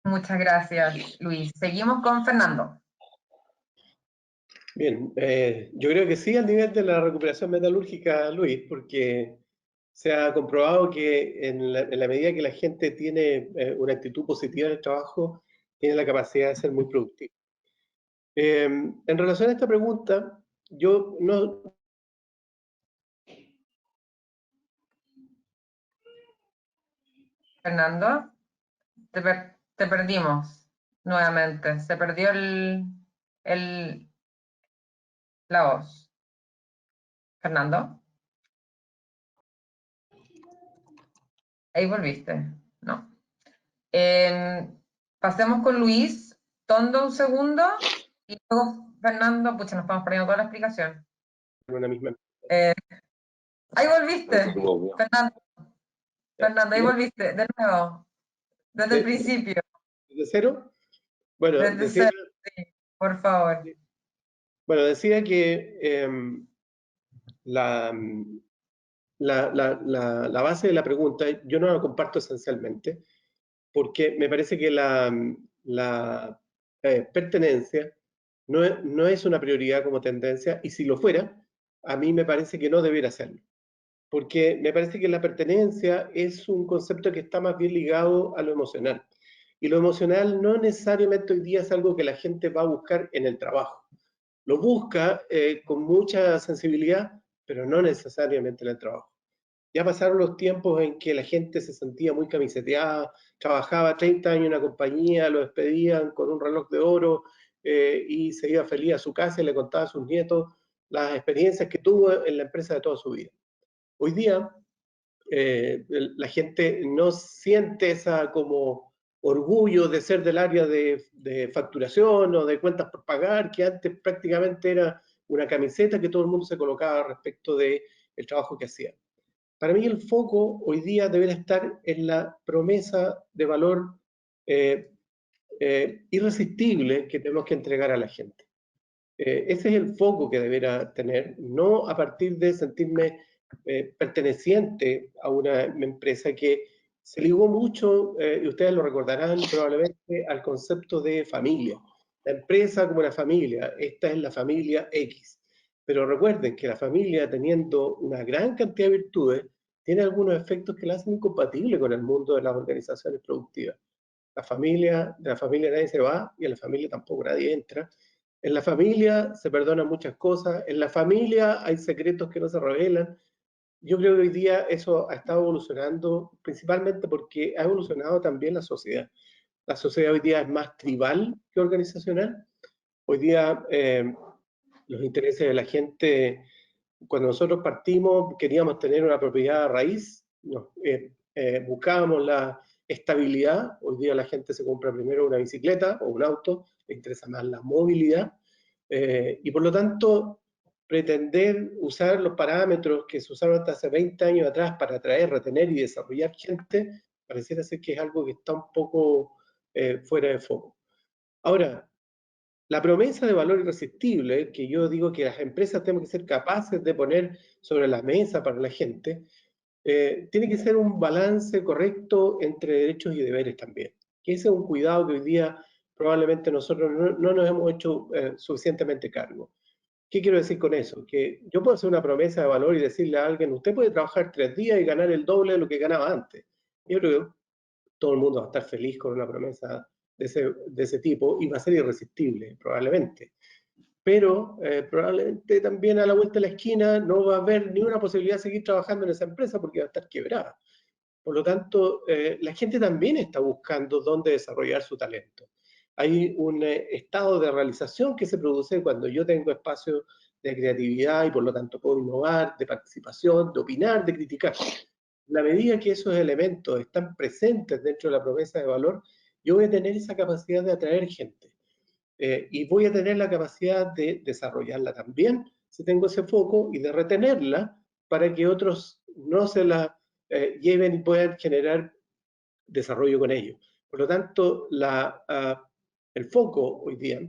Muchas gracias, Luis. Seguimos con Fernando. Bien, yo creo que sí al nivel de la recuperación metalúrgica, Luis, porque se ha comprobado que en la medida que la gente tiene una actitud positiva en el trabajo, tiene la capacidad de ser muy productivo. En relación a esta pregunta, yo no... Fernando, te perdimos nuevamente. Se perdió la voz. Fernando. Ahí volviste. No. Pasemos con Luis. Tondo un segundo. Y luego Fernando. Pucha, nos estamos perdiendo toda la explicación. Una misma... Ahí volviste. Fernando, ahí volviste. De nuevo. Desde el principio. ¿Desde cero? Bueno, Desde cero, sí, por favor. Bueno, decía que la base de la pregunta yo no la comparto esencialmente, porque me parece que la pertenencia no es una prioridad como tendencia, y si lo fuera, a mí me parece que no debiera serlo. Porque me parece que la pertenencia es un concepto que está más bien ligado a lo emocional. Y lo emocional no necesariamente hoy día es algo que la gente va a buscar en el trabajo. Lo busca con mucha sensibilidad, pero no necesariamente en el trabajo. Ya pasaron los tiempos en que la gente se sentía muy camiseteada, trabajaba 30 años en una compañía, lo despedían con un reloj de oro y se iba feliz a su casa y le contaba a sus nietos las experiencias que tuvo en la empresa de toda su vida. Hoy día la gente no siente esa como orgullo de ser del área de facturación o de cuentas por pagar, que antes prácticamente era una camiseta que todo el mundo se colocaba respecto del trabajo que hacía. Para mí el foco hoy día debe estar en la promesa de valor irresistible que tenemos que entregar a la gente. Ese es el foco que deberá tener, no a partir de sentirme perteneciente a una empresa que se ligó mucho, y ustedes lo recordarán probablemente, al concepto de familia. La empresa como una familia, esta es la familia X. Pero recuerden que la familia, teniendo una gran cantidad de virtudes, tiene algunos efectos que la hacen incompatible con el mundo de las organizaciones productivas. De la familia nadie se va y en la familia tampoco nadie entra. En la familia se perdonan muchas cosas, en la familia hay secretos que no se revelan. Yo creo que hoy día eso ha estado evolucionando principalmente porque ha evolucionado también la sociedad. La sociedad hoy día es más tribal que organizacional. Hoy día los intereses de la gente, cuando nosotros partimos queríamos tener una propiedad a raíz, buscábamos la estabilidad. Hoy día la gente se compra primero una bicicleta o un auto, le interesa más la movilidad, y por lo tanto pretender usar los parámetros que se usaron hasta hace 20 años atrás para atraer, retener y desarrollar gente, pareciera ser que es algo que está un poco fuera de foco. Ahora, la promesa de valor irresistible, que yo digo que las empresas tenemos que ser capaces de poner sobre la mesa para la gente, tiene que ser un balance correcto entre derechos y deberes también. Que ese es un cuidado que hoy día probablemente nosotros no nos hemos hecho suficientemente cargo. ¿Qué quiero decir con eso? Que yo puedo hacer una promesa de valor y decirle a alguien, usted puede trabajar 3 días y ganar el doble de lo que ganaba antes. Yo creo que todo el mundo va a estar feliz con una promesa de ese tipo y va a ser irresistible, probablemente. Pero probablemente también a la vuelta de la esquina no va a haber ni una posibilidad de seguir trabajando en esa empresa porque va a estar quebrada. Por lo tanto, la gente también está buscando dónde desarrollar su talento. hay un estado de realización que se produce cuando yo tengo espacio de creatividad y por lo tanto puedo innovar, de participación, de opinar, de criticar. La medida que esos elementos están presentes dentro de la promesa de valor, yo voy a tener esa capacidad de atraer gente. Y voy a tener la capacidad de desarrollarla también, si tengo ese foco, y de retenerla para que otros no se la lleven y puedan generar desarrollo con ello. Por lo tanto, el foco hoy día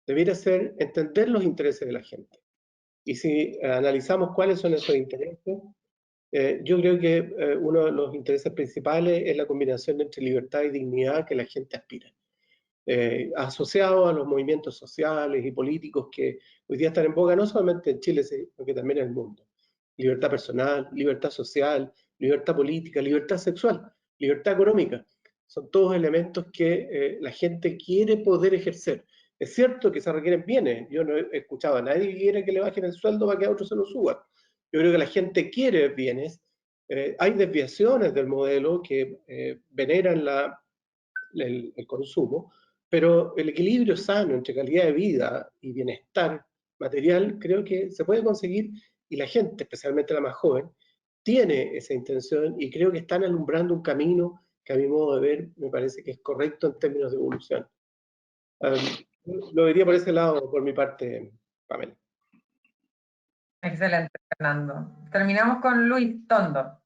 debería ser entender los intereses de la gente. Y si analizamos cuáles son esos intereses, yo creo que uno de los intereses principales es la combinación entre libertad y dignidad que la gente aspira. Asociado a los movimientos sociales y políticos que hoy día están en boga, no solamente en Chile, sino que también en el mundo. Libertad personal, libertad social, libertad política, libertad sexual, libertad económica. Son todos elementos que la gente quiere poder ejercer. Es cierto que se requieren bienes. Yo no he escuchado a nadie que quiera que le bajen el sueldo para que a otros se lo suban. Yo creo que la gente quiere bienes. Hay desviaciones del modelo que veneran el consumo, pero el equilibrio sano entre calidad de vida y bienestar material creo que se puede conseguir, y la gente, especialmente la más joven, tiene esa intención y creo que están alumbrando un camino que a mi modo de ver me parece que es correcto en términos de evolución. Lo diría por ese lado, por mi parte, Pamela. Excelente, Fernando. Terminamos con Luis Tondo.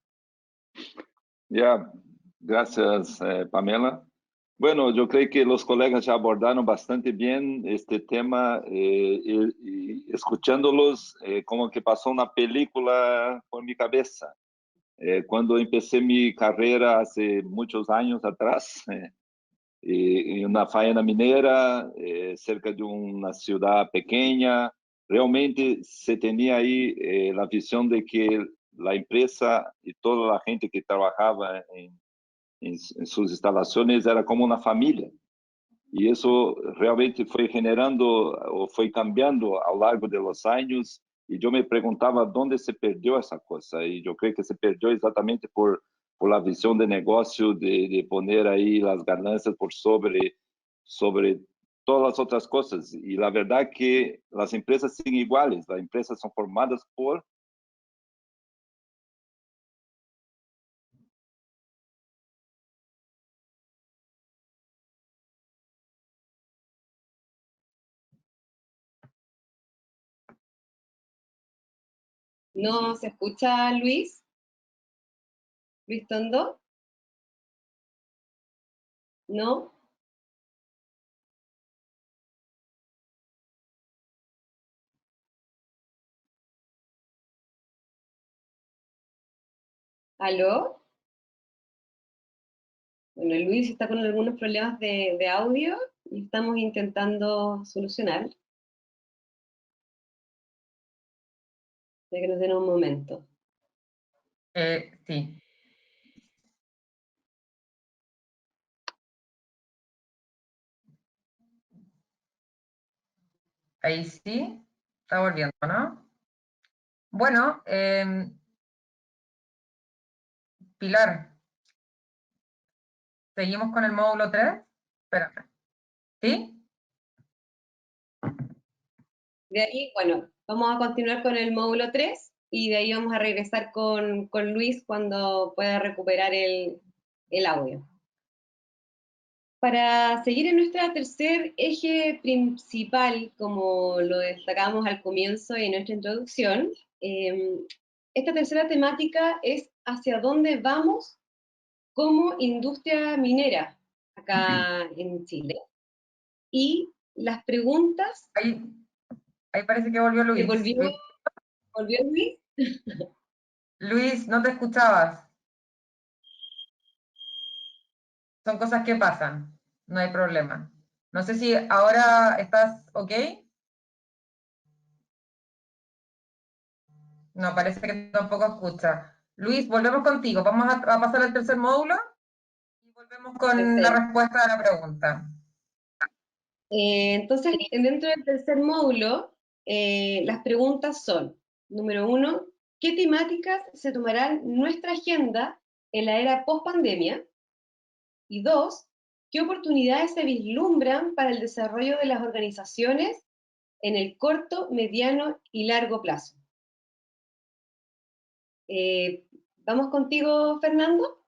Ya, gracias, Pamela. Bueno, yo creo que los colegas ya abordaron bastante bien este tema y escuchándolos como que pasó una película por mi cabeza. Cuando empecé mi carrera hace muchos años atrás, en una faena minera, cerca de una ciudad pequeña, realmente se tenía ahí la visión de que la empresa y toda la gente que trabajaba en sus instalaciones era como una familia. Y eso realmente fue generando o fue cambiando a lo largo de los años. Y yo me preguntaba dónde se perdió esa cosa. Y yo creo que se perdió exactamente por la visión de negocio, de poner ahí las ganancias por sobre todas las otras cosas. Y la verdad que las empresas siguen iguales. Las empresas son formadas por ¿No se escucha, Luis? ¿Luis Tondo? ¿No? ¿Aló? Bueno, Luis está con algunos problemas de audio y estamos intentando solucionar. De que nos den un momento. Sí. Ahí sí, está volviendo, ¿no? Bueno, Pilar, ¿seguimos con el módulo 3? Espérame. ¿Sí? De ahí, bueno, vamos a continuar con el módulo 3 y de ahí vamos a regresar con Luis cuando pueda recuperar el audio. Para seguir en nuestro tercer eje principal, como lo destacamos al comienzo de nuestra introducción, esta tercera temática es hacia dónde vamos como industria minera acá en Chile. Y las preguntas... Ahí parece que volvió Luis. ¿Volvió Luis? Luis, no te escuchabas. Son cosas que pasan, no hay problema. No sé si ahora estás ok. No, parece que tampoco escucha. Luis, volvemos contigo. Vamos a pasar al tercer módulo y volvemos con la respuesta a la pregunta. Entonces, dentro del tercer módulo, las preguntas son, número 1, ¿qué temáticas se tomarán nuestra agenda en la era post-pandemia? Y 2, ¿Qué oportunidades se vislumbran para el desarrollo de las organizaciones en el corto, mediano y largo plazo? ¿Vamos contigo, Fernando?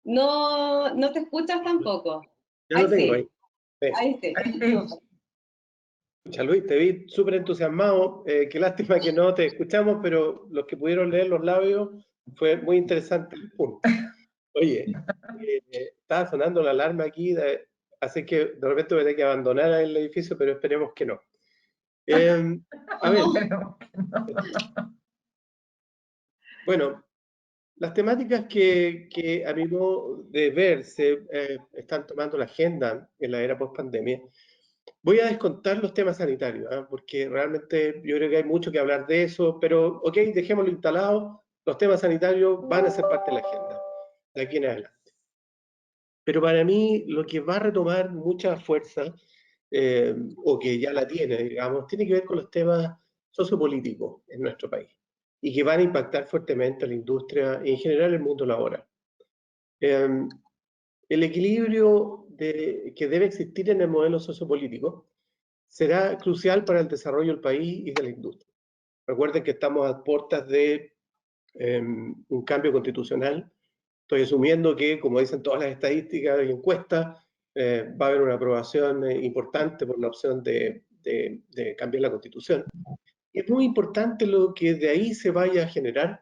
No te escuchas tampoco. Ya lo tengo ahí. Sí. Ahí sí. Escucha, Luis, te vi súper entusiasmado. Qué lástima que no te escuchamos, pero los que pudieron leer los labios, fue muy interesante el punto. Oye, estaba sonando la alarma aquí, así que de repente voy a tener que abandonar el edificio, pero esperemos que no. A ver, bueno, las temáticas que a mi modo de ver se están tomando la agenda en la era post-pandemia. Voy a descontar los temas sanitarios, porque realmente yo creo que hay mucho que hablar de eso, pero ok, dejémoslo instalado, los temas sanitarios van a ser parte de la agenda de aquí en adelante. Pero para mí lo que va a retomar mucha fuerza, o que ya la tiene, digamos, tiene que ver con los temas sociopolíticos en nuestro país y que van a impactar fuertemente a la industria y en general el mundo laboral. El equilibrio que debe existir en el modelo sociopolítico será crucial para el desarrollo del país y de la industria. Recuerden que estamos a puertas de un cambio constitucional. Estoy asumiendo que, como dicen todas las estadísticas y encuestas, va a haber una aprobación importante por la opción de cambiar la Constitución. Y es muy importante lo que de ahí se vaya a generar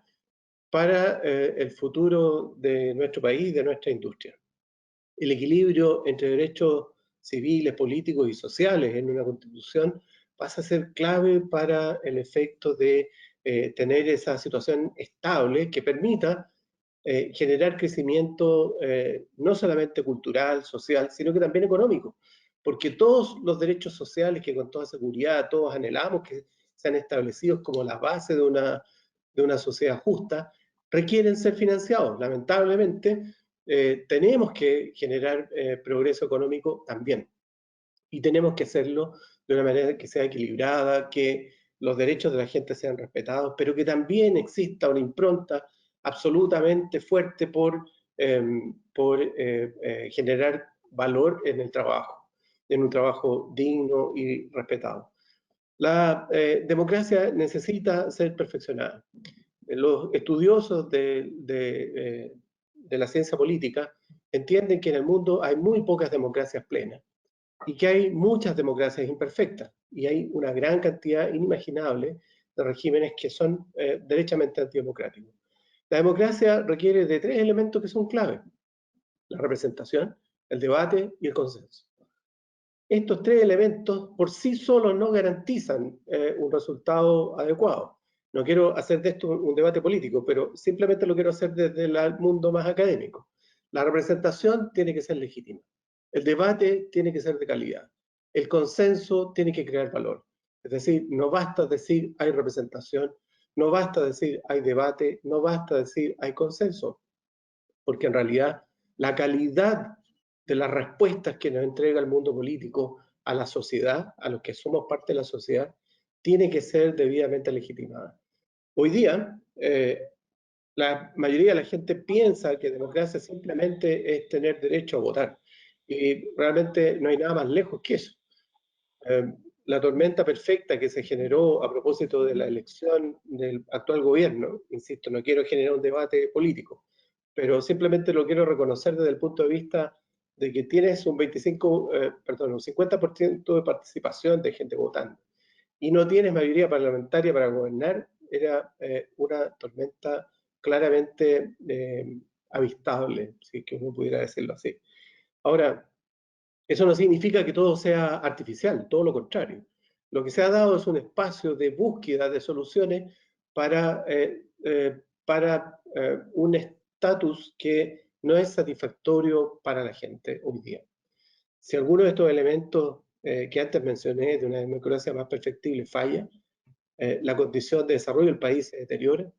para el futuro de nuestro país y de nuestra industria. El equilibrio entre derechos civiles, políticos y sociales en una Constitución pasa a ser clave para el efecto de tener esa situación estable que permita generar crecimiento no solamente cultural, social, sino que también económico, porque todos los derechos sociales que con toda seguridad todos anhelamos que sean establecidos como la base de una sociedad justa, requieren ser financiados. Lamentablemente, tenemos que generar progreso económico también, y tenemos que hacerlo de una manera que sea equilibrada, que los derechos de la gente sean respetados, pero que también exista una impronta absolutamente fuerte por generar valor en el trabajo, en un trabajo digno y respetado. La democracia necesita ser perfeccionada. Los estudiosos de la ciencia política entienden que en el mundo hay muy pocas democracias plenas y que hay muchas democracias imperfectas, y hay una gran cantidad inimaginable de regímenes que son derechamente antidemocráticos. La democracia requiere de 3 elementos que son clave: la representación, el debate y el consenso. Estos 3 elementos por sí solos no garantizan un resultado adecuado. No quiero hacer de esto un debate político, pero simplemente lo quiero hacer desde el mundo más académico. La representación tiene que ser legítima. El debate tiene que ser de calidad. El consenso tiene que crear valor. Es decir, no basta decir hay representación, no basta decir hay debate, no basta decir hay consenso, porque en realidad la calidad de las respuestas que nos entrega el mundo político a la sociedad, a los que somos parte de la sociedad, tiene que ser debidamente legitimada. Hoy día, la mayoría de la gente piensa que democracia simplemente es tener derecho a votar, y realmente no hay nada más lejos que eso. La tormenta perfecta que se generó a propósito de la elección del actual gobierno, insisto, no quiero generar un debate político, pero simplemente lo quiero reconocer desde el punto de vista de que tienes un 50% de participación de gente votando y no tienes mayoría parlamentaria para gobernar. Era una tormenta claramente avistable, si es que uno pudiera decirlo así. Ahora, eso no significa que todo sea artificial, todo lo contrario. Lo que se ha dado es un espacio de búsqueda de soluciones para un estatus que no es satisfactorio para la gente hoy día. Si alguno de estos elementos que antes mencioné de una democracia más perfectible falla, la condición de desarrollo del país se deteriora,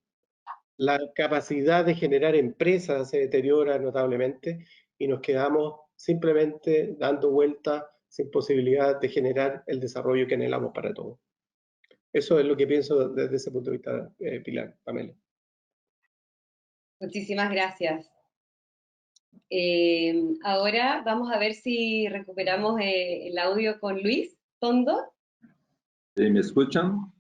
la capacidad de generar empresas se deteriora notablemente y nos quedamos simplemente dando vuelta sin posibilidad de generar el desarrollo que anhelamos para todos. Eso es lo que pienso desde ese punto de vista, Pilar, Pamela. Muchísimas gracias. Ahora vamos a ver si recuperamos el audio con Luis Tondo. ¿Sí, me escuchan?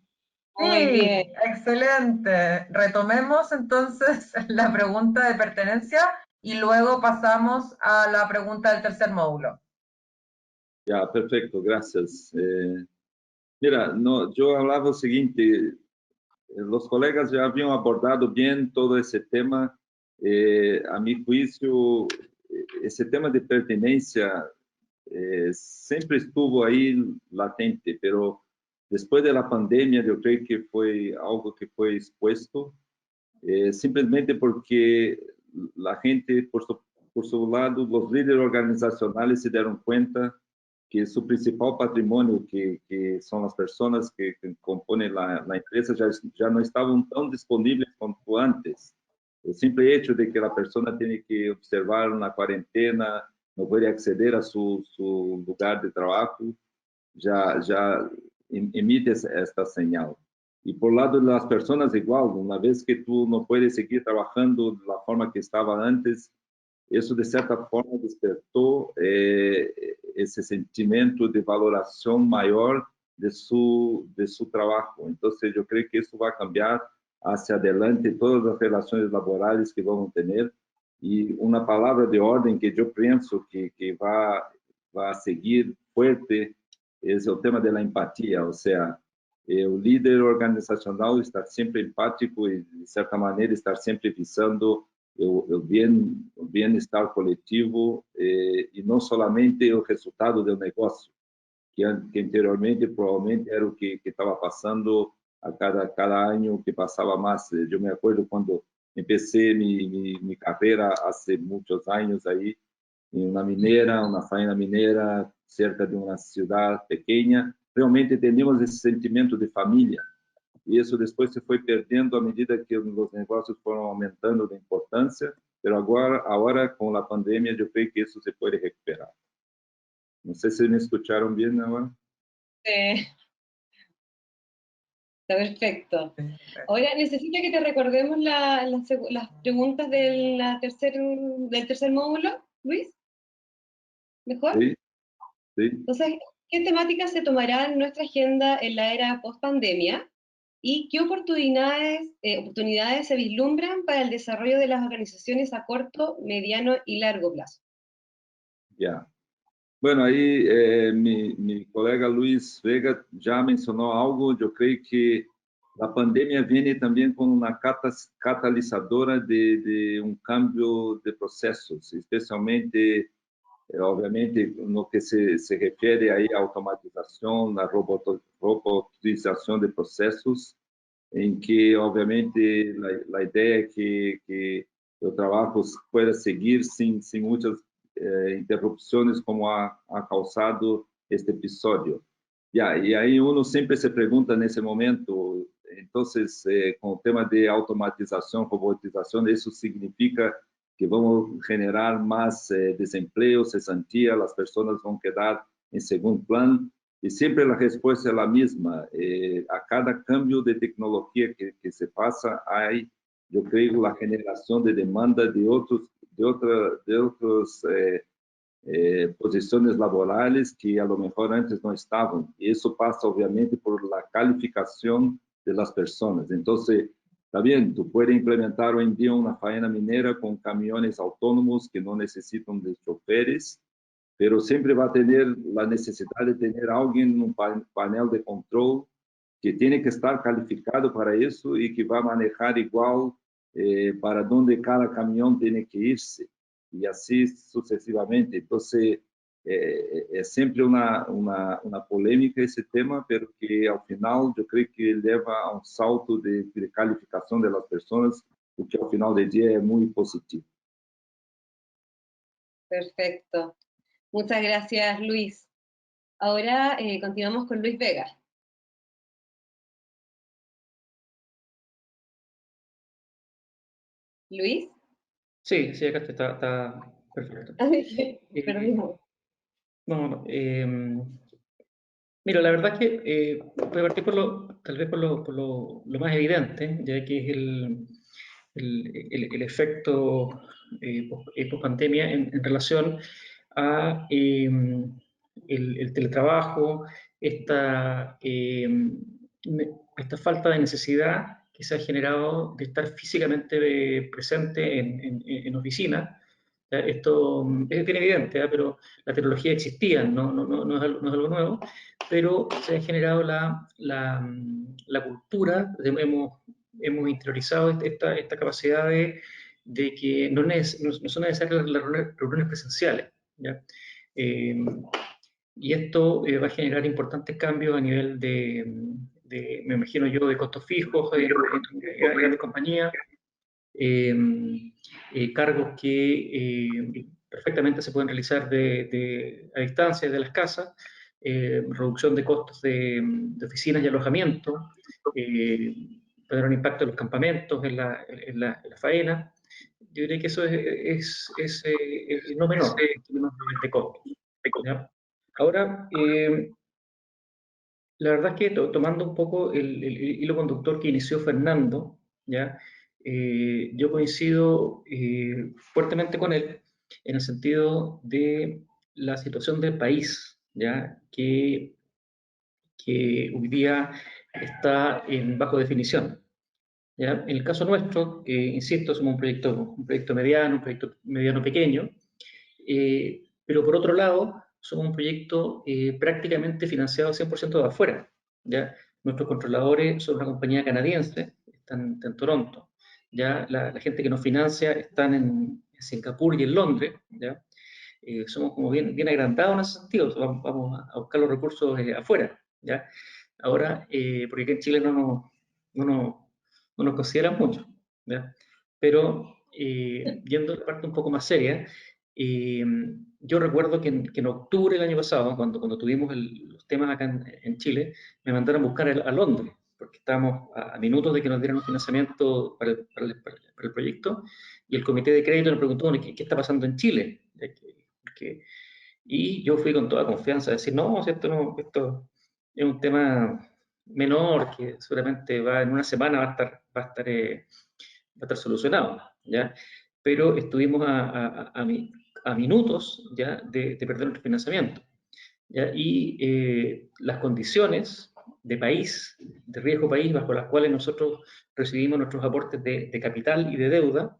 Muy Sí, bien. excelente. Retomemos entonces la pregunta de pertenencia y luego pasamos a la pregunta del tercer módulo. Ya, perfecto, gracias. Mira, no, yo hablaba lo siguiente, los colegas ya habían abordado bien todo ese tema. A mi juicio, ese tema de pertenencia siempre estuvo ahí latente, pero después de la pandemia yo creo que fue algo que fue expuesto, simplesmente porque la gente, por su lado, los líderes organizacionales se dieron cuenta que su principal patrimonio, que son las personas que componen la empresa, ya no estaban tan disponibles como antes. El simple hecho de que la persona tiene que observar una cuarentena, no puede acceder a su lugar de trabajo, ya emite esta señal. Y por lado de las personas igual, una vez que tú no puedes seguir trabajando de la forma que estaba antes, eso de certa forma despertou esse sentimento de valoração maior de su trabalho. Então, eu creio que isso vai cambiar hacia adelante todas as relações laborais que vamos ter. E uma palavra de ordem que eu penso que vai seguir forte é o tema da empatia, ou seja, o líder organizacional estar sempre empático e, de certa maneira, estar sempre visando o bem-estar coletivo e não somente o resultado do negócio, que anteriormente provavelmente era o que estava passando a cada ano que passava mais. Eu me acordo quando comecei minha carreira há muitos anos aí em uma faina mineira, cerca de uma cidade pequena, realmente tínhamos esse sentimento de família. E isso depois se foi perdendo à medida que os negócios foram aumentando de importância, mas agora com a pandemia, eu creio que isso se pode recuperar. Não sei se me escutaram bem agora. Está perfecto. Ahora necesito que te recordemos las preguntas del tercer módulo, Luis. ¿Mejor? Sí, sí. Entonces, ¿qué temáticas se tomarán en nuestra agenda en la era post-pandemia? ¿Y qué oportunidades se vislumbran para el desarrollo de las organizaciones a corto, mediano y largo plazo? Ya. Bueno, aí mi colega Luiz Vega já mencionou algo. Eu creio que a pandemia vem também com uma catalisadora de cambio de processos, especialmente, obviamente, no que se refere aí à automatização, na robotização de processos, em que, obviamente, a ideia é que o trabalho pueda seguir sem muitas interrupções como ha causado este episódio. E aí uno sempre se pergunta nesse momento, então, com o tema de automatização, robotização, isso significa que vamos generar mais desemprego, cesantia, as pessoas vão quedar em segundo plano? E sempre a resposta é a mesma. A cada cambio de tecnologia que se passa, há, eu creio, a generação de demanda de outras posições laborais que a lo mejor antes não estavam. E isso passa, obviamente, por la calificação de las pessoas. Então, está bem, tu pode implementar hoje em dia uma faena mineira com caminhões autônomos que não necessitam de choferes, pero sempre vai ter a necessidade de ter alguém num painel de controle que tem que estar calificado para isso e que vai manejar igual para onde cada caminhão tem que ir-se, e assim sucessivamente. Então, é sempre uma polêmica esse tema, pero que ao final eu creio que leva a salto de calificação das pessoas, o que ao final do dia é muito positivo. Perfecto. Muchas gracias, Luis. Ahora continuamos con Luis Vega. ¿Luis? Sí, acá está perfecto. Perdón. No, mira, la verdad es que voy a partir tal vez por lo más evidente, ya que es el efecto post-pandemia en relación a el teletrabajo, esta falta de necesidad que se ha generado de estar físicamente presente en oficina. Esto es bien evidente, pero la tecnología existía, no es algo nuevo, pero se ha generado la cultura, hemos interiorizado esta capacidad de que no son necesarias las reuniones presenciales, ¿ya? Y esto va a generar importantes cambios a nivel me imagino yo, de costos fijos en grandes compañías, cargos que perfectamente se pueden realizar a distancia de las casas, reducción de costos de oficinas y alojamiento, tener un impacto en los campamentos, en la faena. Yo diría que eso es no menor en términos de costos, ¿ya? Ahora, la verdad es que tomando un poco el hilo conductor que inició Fernando, ¿ya? Yo coincido fuertemente con él en el sentido de la situación del país, ¿ya? Que hoy día está bajo definición, ¿ya? En el caso nuestro, insisto, somos un proyecto mediano pequeño, pero por otro lado, somos un proyecto prácticamente financiado 100% de afuera, ¿ya? Nuestros controladores son una compañía canadiense, están en Toronto, ¿ya? La gente que nos financia están en Singapur y en Londres, ¿ya? Somos como bien agrandados en ese sentido, vamos a buscar los recursos afuera, ¿ya? Ahora, porque aquí en Chile no nos consideran mucho, ¿ya? Pero yendo a la parte un poco más seria, yo recuerdo que en octubre del año pasado, cuando tuvimos los temas acá en Chile, me mandaron a buscar a Londres, porque estábamos a minutos de que nos dieran un financiamiento para el proyecto, y el comité de crédito nos preguntó, bueno, ¿qué está pasando en Chile? Y yo fui con toda confianza a decir, no, esto es un tema menor, que seguramente en una semana va a estar solucionado, ¿ya? Pero estuvimos a minutos, ¿ya? de perder nuestro financiamiento, ¿ya? Y las condiciones de país, de riesgo país, bajo las cuales nosotros recibimos nuestros aportes de capital y de deuda,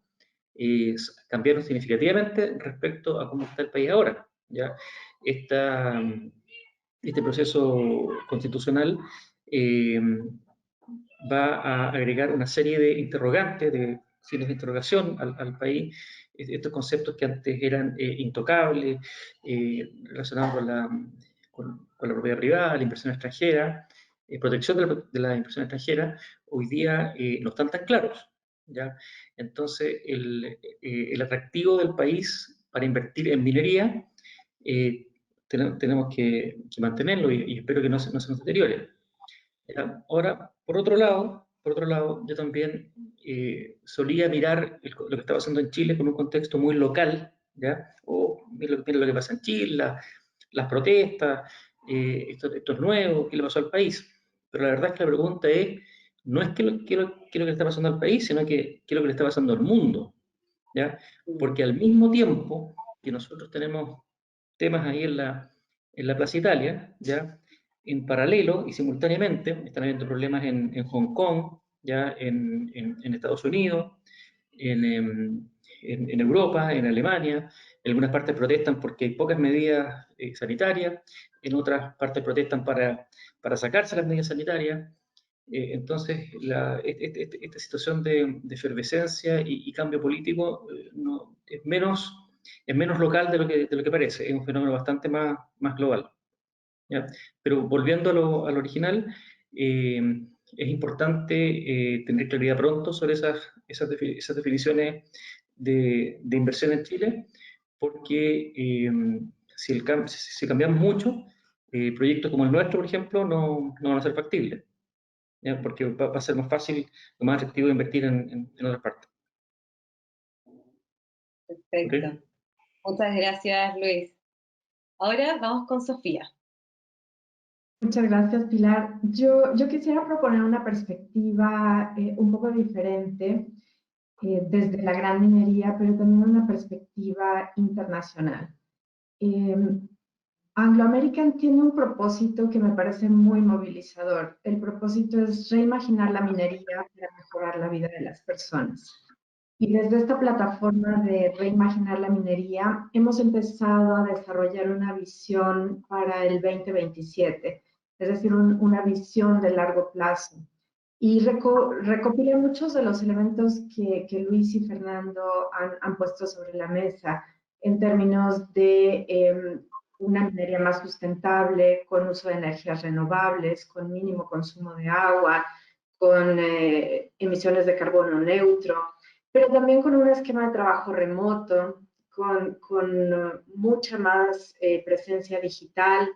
cambiaron significativamente respecto a cómo está el país ahora, ¿ya? Este proceso constitucional va a agregar una serie de interrogantes, de signos de interrogación al país, estos conceptos que antes eran intocables, relacionados con la propiedad privada, la inversión extranjera, protección de la inversión extranjera, hoy día no están tan claros, ¿ya? Entonces, el atractivo del país para invertir en minería tenemos que mantenerlo y espero que no se nos deteriore. Ahora, por otro lado, yo también solía mirar lo que estaba pasando en Chile con un contexto muy local, ¿ya? Mira lo que pasa en Chile, las protestas, esto es nuevo, ¿qué le pasó al país? Pero la verdad es que la pregunta no es qué es lo que le está pasando al país, sino qué es lo que le está pasando al mundo, ¿ya? Porque al mismo tiempo que nosotros tenemos temas ahí en la Plaza Italia, ¿ya? En paralelo y simultáneamente están habiendo problemas en Hong Kong, ya en Estados Unidos, en Europa, en Alemania. En algunas partes protestan porque hay pocas medidas sanitarias, en otras partes protestan para sacarse las medidas sanitarias. Entonces, esta situación de efervescencia y cambio político es menos local de lo que parece, es un fenómeno bastante más global, ¿ya? Pero volviendo al original, es importante tener claridad pronto sobre esas definiciones de inversión en Chile, porque si cambiamos mucho, proyectos como el nuestro, por ejemplo, no van a ser factibles, ¿ya? Porque va a ser más fácil o más atractivo invertir en otras partes. Perfecto. ¿Okay? Muchas gracias, Luis. Ahora vamos con Sofía. Muchas gracias, Pilar. Yo quisiera proponer una perspectiva un poco diferente desde la gran minería, pero también una perspectiva internacional. Anglo American tiene un propósito que me parece muy movilizador. El propósito es reimaginar la minería para mejorar la vida de las personas. Y desde esta plataforma de reimaginar la minería, hemos empezado a desarrollar una visión para el 2027, es decir, una visión de largo plazo. Y recopila muchos de los elementos que Luis y Fernando han puesto sobre la mesa en términos de una minería más sustentable, con uso de energías renovables, con mínimo consumo de agua, con emisiones de carbono neutro, pero también con un esquema de trabajo remoto, con mucha más presencia digital,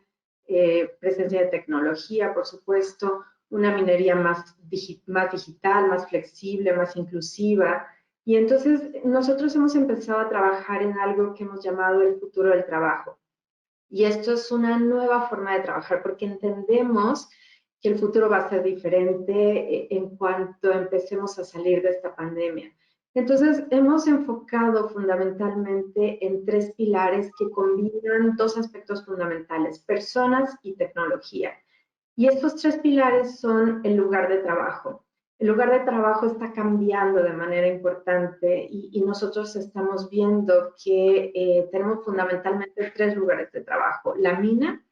presencia de tecnología, por supuesto, una minería más digital, más flexible, más inclusiva. Y entonces nosotros hemos empezado a trabajar en algo que hemos llamado el futuro del trabajo. Y esto es una nueva forma de trabajar porque entendemos que el futuro va a ser diferente en cuanto empecemos a salir de esta pandemia. Entonces, hemos enfocado fundamentalmente en 3 pilares que combinan 2 aspectos fundamentales, personas y tecnología. Y estos 3 pilares son el lugar de trabajo. El lugar de trabajo está cambiando de manera importante y nosotros estamos viendo que tenemos fundamentalmente 3 lugares de trabajo. La mina,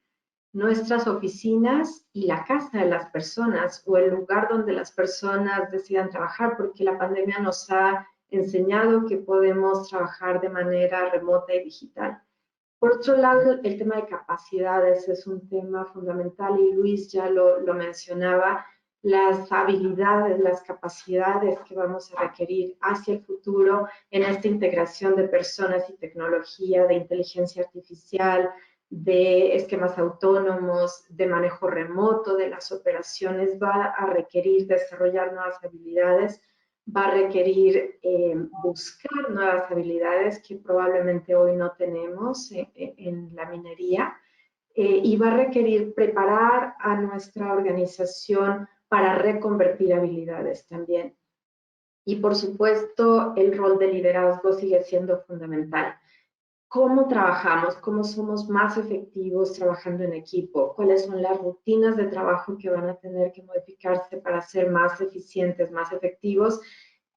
nuestras oficinas y la casa de las personas o el lugar donde las personas decidan trabajar, porque la pandemia nos ha enseñado que podemos trabajar de manera remota y digital. Por otro lado, el tema de capacidades es un tema fundamental y Luis ya lo mencionaba, las habilidades, las capacidades que vamos a requerir hacia el futuro en esta integración de personas y tecnología, de inteligencia artificial, de esquemas autónomos, de manejo remoto de las operaciones, va a requerir desarrollar nuevas habilidades, va a requerir buscar nuevas habilidades que probablemente hoy no tenemos en la minería y va a requerir preparar a nuestra organización para reconvertir habilidades también. Y por supuesto, el rol de liderazgo sigue siendo fundamental. ¿Cómo trabajamos? ¿Cómo somos más efectivos trabajando en equipo? ¿Cuáles son las rutinas de trabajo que van a tener que modificarse para ser más eficientes, más efectivos?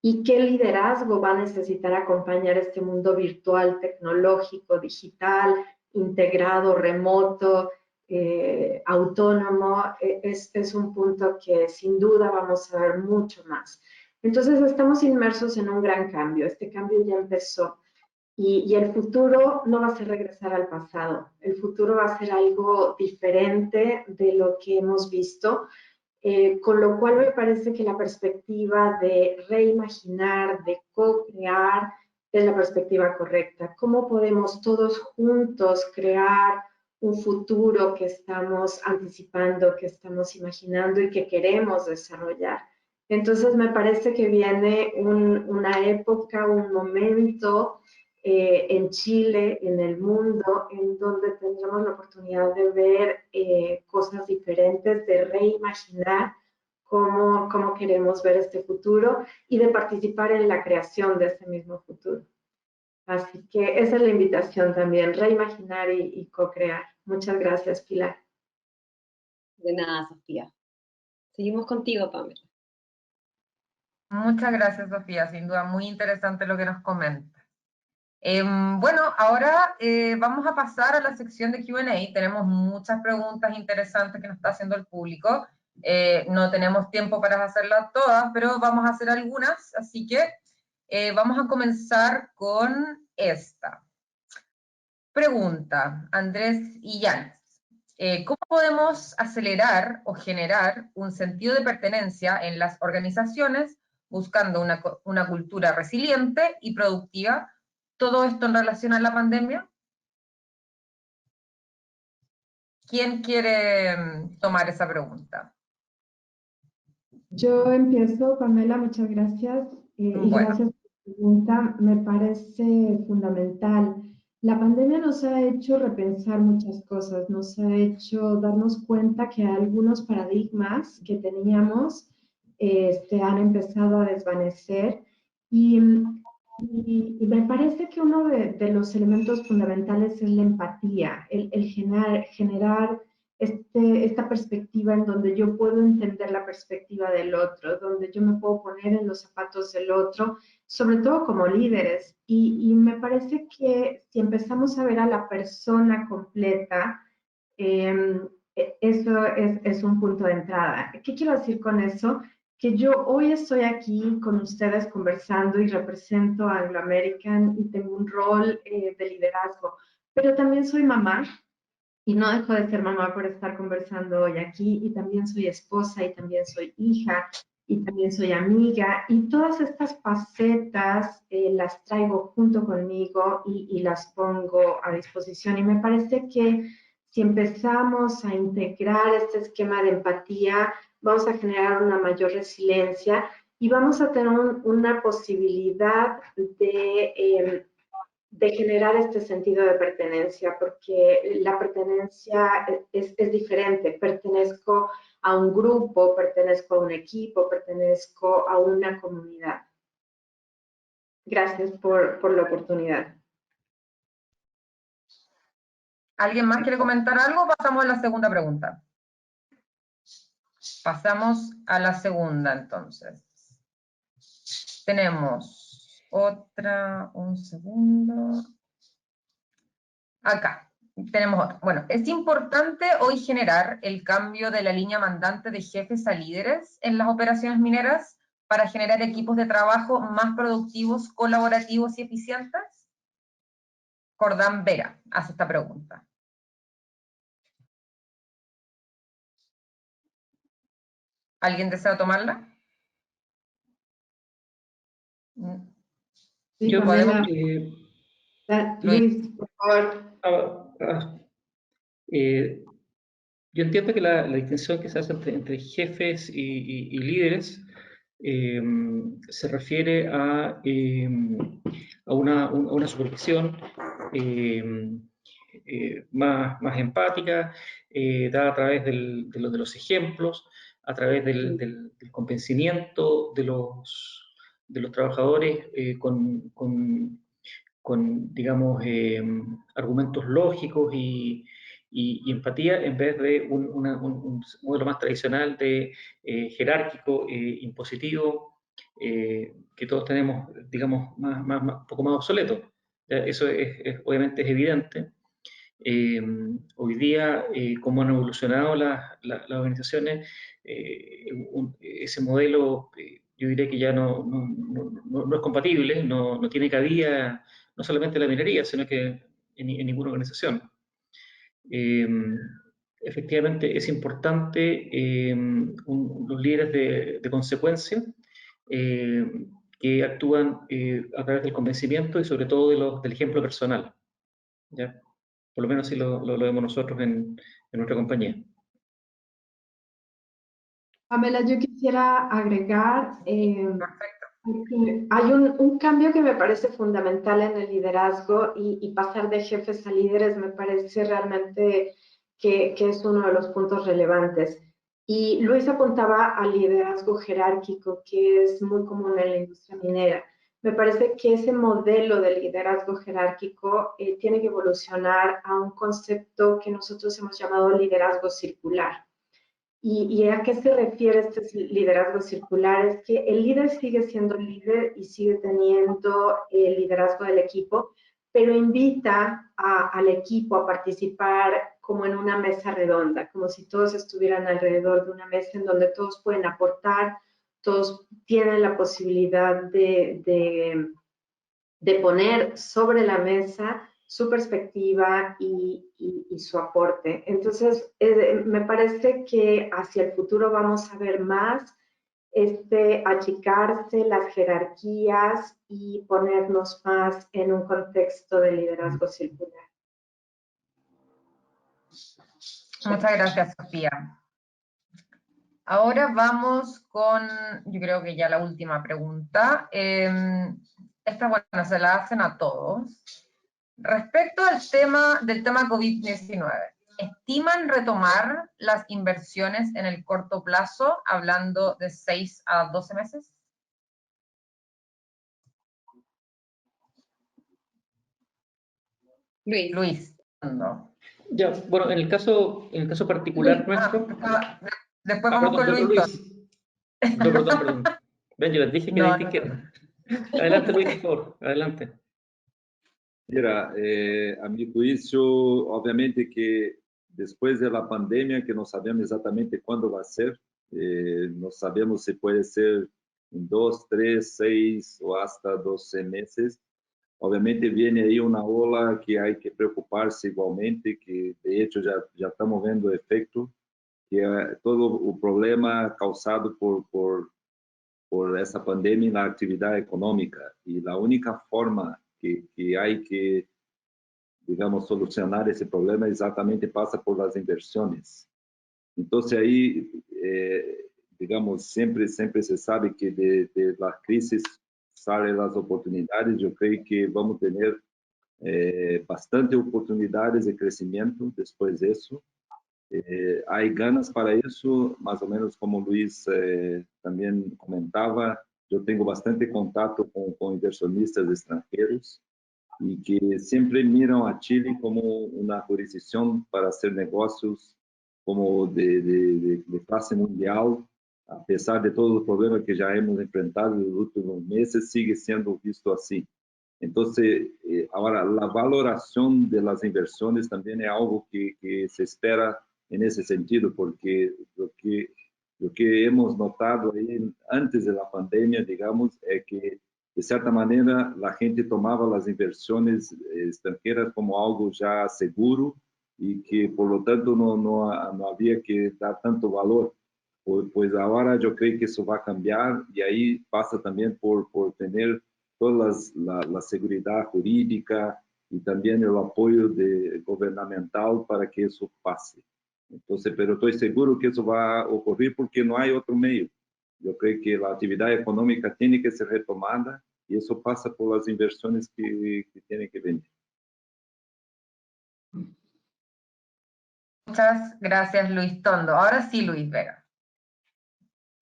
¿Y qué liderazgo va a necesitar acompañar este mundo virtual, tecnológico, digital, integrado, remoto, autónomo? Es un punto que sin duda vamos a ver mucho más. Entonces estamos inmersos en un gran cambio. Este cambio ya empezó. Y el futuro no va a ser regresar al pasado, el futuro va a ser algo diferente de lo que hemos visto, con lo cual me parece que la perspectiva de reimaginar, de co-crear, es la perspectiva correcta. ¿Cómo podemos todos juntos crear un futuro que estamos anticipando, que estamos imaginando y que queremos desarrollar? Entonces me parece que viene una época, un momento en Chile, en el mundo, en donde tendremos la oportunidad de ver cosas diferentes, de reimaginar cómo queremos ver este futuro y de participar en la creación de ese mismo futuro. Así que esa es la invitación también, reimaginar y co-crear. Muchas gracias, Pilar. De nada, Sofía. Seguimos contigo, Pamela. Muchas gracias, Sofía. Sin duda, muy interesante lo que nos comenta. Bueno, ahora vamos a pasar a la sección de Q&A. Tenemos muchas preguntas interesantes que nos está haciendo el público. No tenemos tiempo para hacerlas todas, pero vamos a hacer algunas, así que vamos a comenzar con esta. Pregunta, Andrés y Yanis. ¿Cómo podemos acelerar o generar un sentido de pertenencia en las organizaciones buscando una cultura resiliente y productiva? ¿Todo esto en relación a la pandemia? ¿Quién quiere tomar esa pregunta? Yo empiezo, Pamela, muchas gracias. Y gracias por la pregunta, me parece fundamental. La pandemia nos ha hecho repensar muchas cosas, nos ha hecho darnos cuenta que algunos paradigmas que teníamos han empezado a desvanecer Y me parece que uno de los elementos fundamentales es la empatía, el generar esta perspectiva en donde yo puedo entender la perspectiva del otro, donde yo me puedo poner en los zapatos del otro, sobre todo como líderes. Y me parece que si empezamos a ver a la persona completa, eso es un punto de entrada. ¿Qué quiero decir con eso? Que yo hoy estoy aquí con ustedes conversando y represento a Anglo American y tengo un rol de liderazgo, pero también soy mamá y no dejo de ser mamá por estar conversando hoy aquí, y también soy esposa y también soy hija y también soy amiga, y todas estas facetas las traigo junto conmigo y las pongo a disposición, y me parece que si empezamos a integrar este esquema de empatía, vamos a generar una mayor resiliencia y vamos a tener una posibilidad de generar este sentido de pertenencia, porque la pertenencia es diferente. Pertenezco a un grupo, pertenezco a un equipo, pertenezco a una comunidad. Gracias por la oportunidad. ¿Alguien más quiere comentar algo? Pasamos a la segunda pregunta. Pasamos a la segunda, entonces. Tenemos otra, un segundo. Acá, tenemos otra. Bueno, es importante hoy generar el cambio de la línea mandante de jefes a líderes en las operaciones mineras para generar equipos de trabajo más productivos, colaborativos y eficientes. Jordán Vera hace esta pregunta. ¿Alguien desea tomarla? Sí, Yo, Pamela. Luis, Luis, por favor. Yo entiendo que la distinción que se hace entre jefes y líderes se refiere a una supervisión más empática, dada a través de los ejemplos, a través del convencimiento de los trabajadores con digamos, argumentos lógicos y empatía, en vez de un modelo más tradicional de jerárquico, impositivo, que todos tenemos, digamos, un poco más obsoleto. Eso obviamente es evidente. Hoy día, cómo han evolucionado las organizaciones, ese modelo, yo diría que ya no es compatible, no tiene cabida, no solamente en la minería, sino que en ninguna organización. Efectivamente, es importante los líderes de consecuencia que actúan a través del convencimiento y sobre todo del ejemplo personal, ¿ya? Por lo menos así lo vemos nosotros en nuestra compañía. Pamela, yo quisiera agregar, hay un cambio que me parece fundamental en el liderazgo, y pasar de jefes a líderes me parece realmente que es uno de los puntos relevantes. Y Luis apuntaba al liderazgo jerárquico, que es muy común en la industria minera. Me parece que ese modelo de liderazgo jerárquico tiene que evolucionar a un concepto que nosotros hemos llamado liderazgo circular. ¿Y a qué se refiere este liderazgo circular? Es que el líder sigue siendo líder y sigue teniendo el liderazgo del equipo, pero invita al equipo a participar como en una mesa redonda, como si todos estuvieran alrededor de una mesa en donde todos pueden aportar, todos tienen la posibilidad de poner sobre la mesa su perspectiva y su aporte. Entonces, me parece que hacia el futuro vamos a ver más achicarse las jerarquías y ponernos más en un contexto de liderazgo circular. muchas gracias, Sofía. Ahora vamos con, yo creo que ya la última pregunta. Esta, bueno, se la hacen a todos. Respecto al del tema COVID-19, ¿estiman retomar las inversiones en el corto plazo, hablando de 6 a 12 meses? Luis. Luis Tondo. Ya, bueno, en el caso particular nuestro... Después vamos con Luis Tondo. No, perdón. Ven, yo les dije que No, la distinguieran. Adelante, Luis, por favor, adelante. Mira, a mi juicio, obviamente que después de la pandemia, que no sabemos exactamente cuándo va a ser, no sabemos si puede ser en 2, 3, 6 o hasta 12 meses. Obviamente viene aí uma ola que há que preocupar-se igualmente, que de hecho já estamos vendo o efeito, que é todo o problema causado por essa pandemia na atividade econômica. E a única forma que há que, digamos, solucionar esse problema exatamente passa por as inversões. Então, aí, digamos, sempre se sabe que de las crises salen as oportunidades. Eu creio que vamos ter bastante oportunidades de crescimento depois disso. Há ganas para isso, mais ou menos como o Luiz também comentava. Eu tenho bastante contato com inversionistas estrangeiros e que sempre miram a Chile como uma jurisdição para hacer negócios como de classe mundial. Apesar de todo o problema que já hemos enfrentado nos últimos meses, sigue sendo visto assim. Então, agora, a valoração das inversões também é algo que se espera nesse sentido, porque o que hemos notado aí antes da pandemia, digamos, é que, de certa maneira, a gente tomava as inversões estrangeiras como algo já seguro e que, por lo tanto, não havia que dar tanto valor. Pois agora eu creio que isso vai cambiar e aí passa também por ter toda a segurança jurídica e também o apoio governamental para que isso passe. Então, pero estou seguro que isso vai ocorrer porque não há outro meio. Eu creio que a atividade econômica tem que ser retomada e isso passa por as inversões que têm que vir. Muchas gracias, Luis Tondo. Ahora sí, Luis Vega.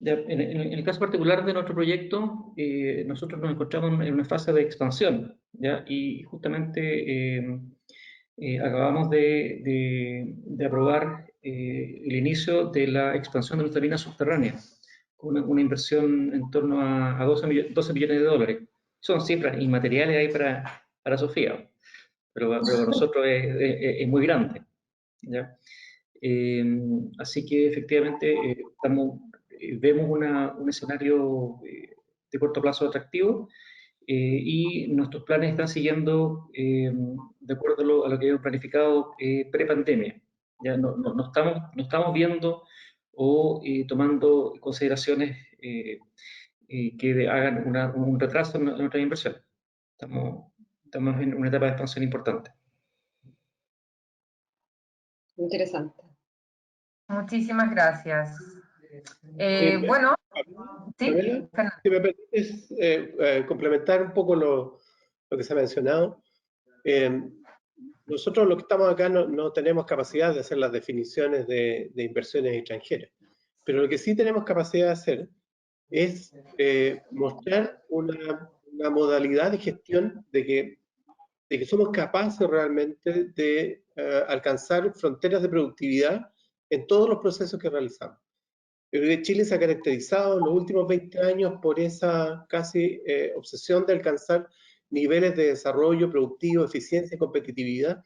En el caso particular de nuestro proyecto, nosotros nos encontramos en una fase de expansión, ¿ya? Y justamente acabamos de aprobar el inicio de la expansión de nuestra mina subterránea, con una inversión en torno a 12 millones de dólares. Son cifras inmateriales ahí para Sofía, pero para nosotros es muy grande, ¿ya? Así que efectivamente vemos un escenario de corto plazo atractivo y nuestros planes están siguiendo de acuerdo a lo que hemos planificado pre-pandemia. Ya no estamos viendo o tomando consideraciones que hagan un retraso en nuestra inversión. Estamos en una etapa de expansión importante. Interesante. Muchísimas gracias. Bueno, sí, Pamela, si me permites complementar un poco lo que se ha mencionado. Nosotros los que estamos acá no tenemos capacidad de hacer las definiciones de inversiones extranjeras, pero lo que sí tenemos capacidad de hacer es mostrar una modalidad de gestión de que somos capaces realmente de alcanzar fronteras de productividad en todos los procesos que realizamos. Yo creo que Chile se ha caracterizado en los últimos 20 años por esa casi obsesión de alcanzar niveles de desarrollo productivo, eficiencia y competitividad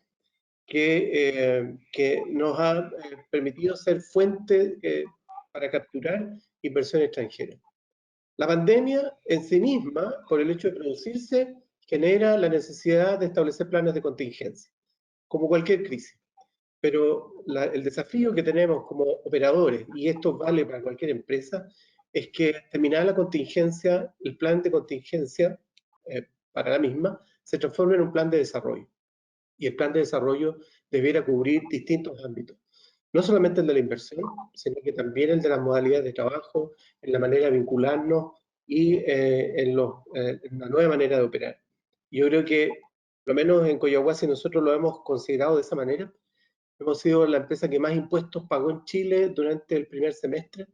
que nos ha permitido ser fuente para capturar inversión extranjera. La pandemia en sí misma, por el hecho de producirse, genera la necesidad de establecer planes de contingencia, como cualquier crisis. Pero el desafío que tenemos como operadores, y esto vale para cualquier empresa, es que terminada la contingencia, el plan de contingencia para la misma se transforme en un plan de desarrollo. Y el plan de desarrollo debiera cubrir distintos ámbitos. No solamente el de la inversión, sino que también el de las modalidades de trabajo, en la manera de vincularnos y en la nueva manera de operar. Yo creo que, por lo menos en Collahuasi, nosotros lo hemos considerado de esa manera. Hemos sido la empresa que más impuestos pagó en Chile durante el primer semestre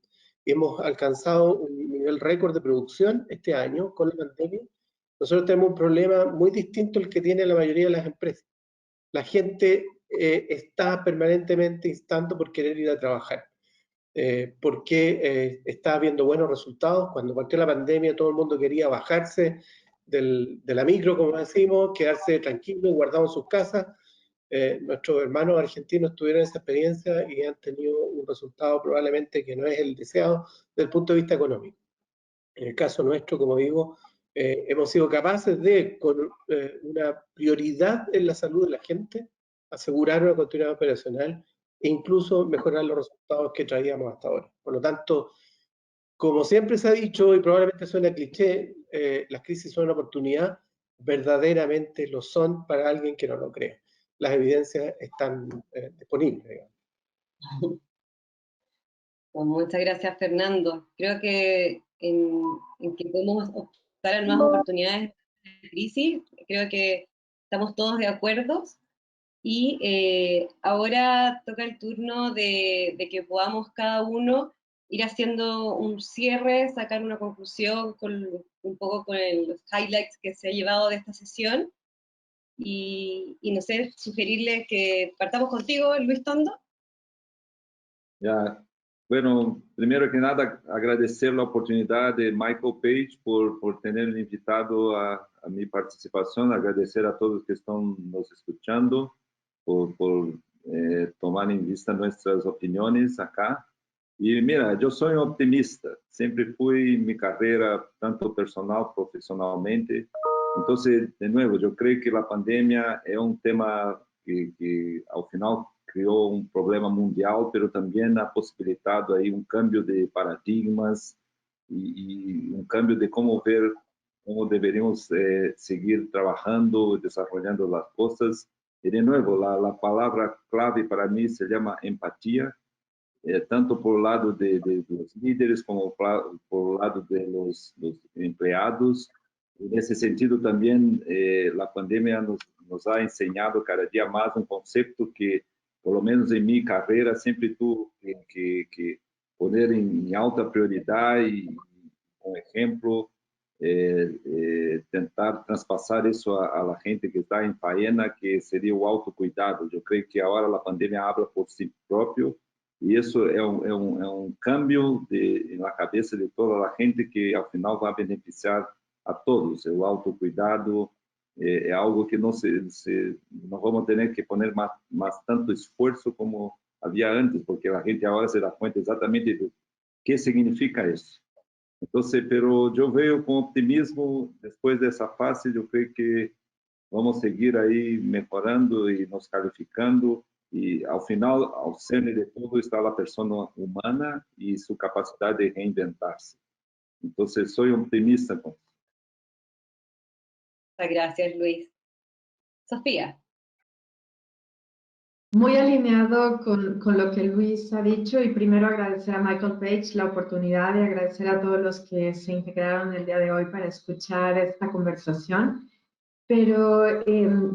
y hemos alcanzado un nivel récord de producción este año con la pandemia. Nosotros tenemos un problema muy distinto al que tiene la mayoría de las empresas. la gente está permanentemente instando por querer ir a trabajar. Porque está habiendo buenos resultados. Cuando partió la pandemia todo el mundo quería bajarse de la micro, como decimos, quedarse tranquilos, guardados en sus casas. Nuestros hermanos argentinos tuvieron esa experiencia y han tenido un resultado probablemente que no es el deseado desde el punto de vista económico. En el caso nuestro, como digo, hemos sido capaces de, con una prioridad en la salud de la gente, asegurar una continuidad operacional e incluso mejorar los resultados que traíamos hasta ahora. Por lo tanto, como siempre se ha dicho, y probablemente suena cliché, las crisis son una oportunidad, verdaderamente lo son para alguien que no lo cree. Las evidencias están disponibles, digamos. Pues muchas gracias, Fernando. Creo que en que podemos optar a nuevas oportunidades de crisis, creo que estamos todos de acuerdo. Y ahora toca el turno de que podamos cada uno ir haciendo un cierre, sacar una conclusión un poco con los highlights que se ha llevado de esta sesión. Y no sé, sugerirles que partamos contigo, Luis Tondo. Ya, bueno, primero que nada, agradecer la oportunidad de Michael Page por tenerme invitado a mi participación, agradecer a todos que están nos escuchando por tomar en vista nuestras opiniones acá. Y mira, yo soy un optimista, siempre fui en mi carrera, tanto personal, profesionalmente. Entonces, de nuevo, yo creo que la pandemia es un tema que al final creó un problema mundial, pero también ha posibilitado ahí un cambio de paradigmas y un cambio de cómo ver, cómo deberíamos seguir trabajando, desarrollando las cosas. Y de nuevo, la palabra clave para mí se llama empatía, tanto por el lado de los líderes como por el lado de los empleados. En ese sentido también la pandemia nos ha enseñado cada día más un concepto que, por lo menos en mi carrera, siempre tuve que poner en alta prioridad y, como ejemplo, tentar traspasar eso a la gente que está en faena, que sería o autocuidado. Yo creo que ahora la pandemia habla por sí propio y eso es un cambio en la cabeza de toda la gente que al final va a beneficiar a todos. El autocuidado es algo que no vamos a tener que poner más tanto esfuerzo como había antes, porque la gente ahora se da cuenta exactamente de qué significa eso. Entonces, pero yo veo con optimismo, después de esa fase, yo creo que vamos a seguir ahí mejorando y nos calificando. Y al final, al cerne de todo está la persona humana y su capacidad de reinventarse. Entonces, soy optimista con eso. Muchas gracias, Luis. Sofía. Muy alineado con lo que Luis ha dicho y primero agradecer a Michael Page la oportunidad y agradecer a todos los que se integraron el día de hoy para escuchar esta conversación. Pero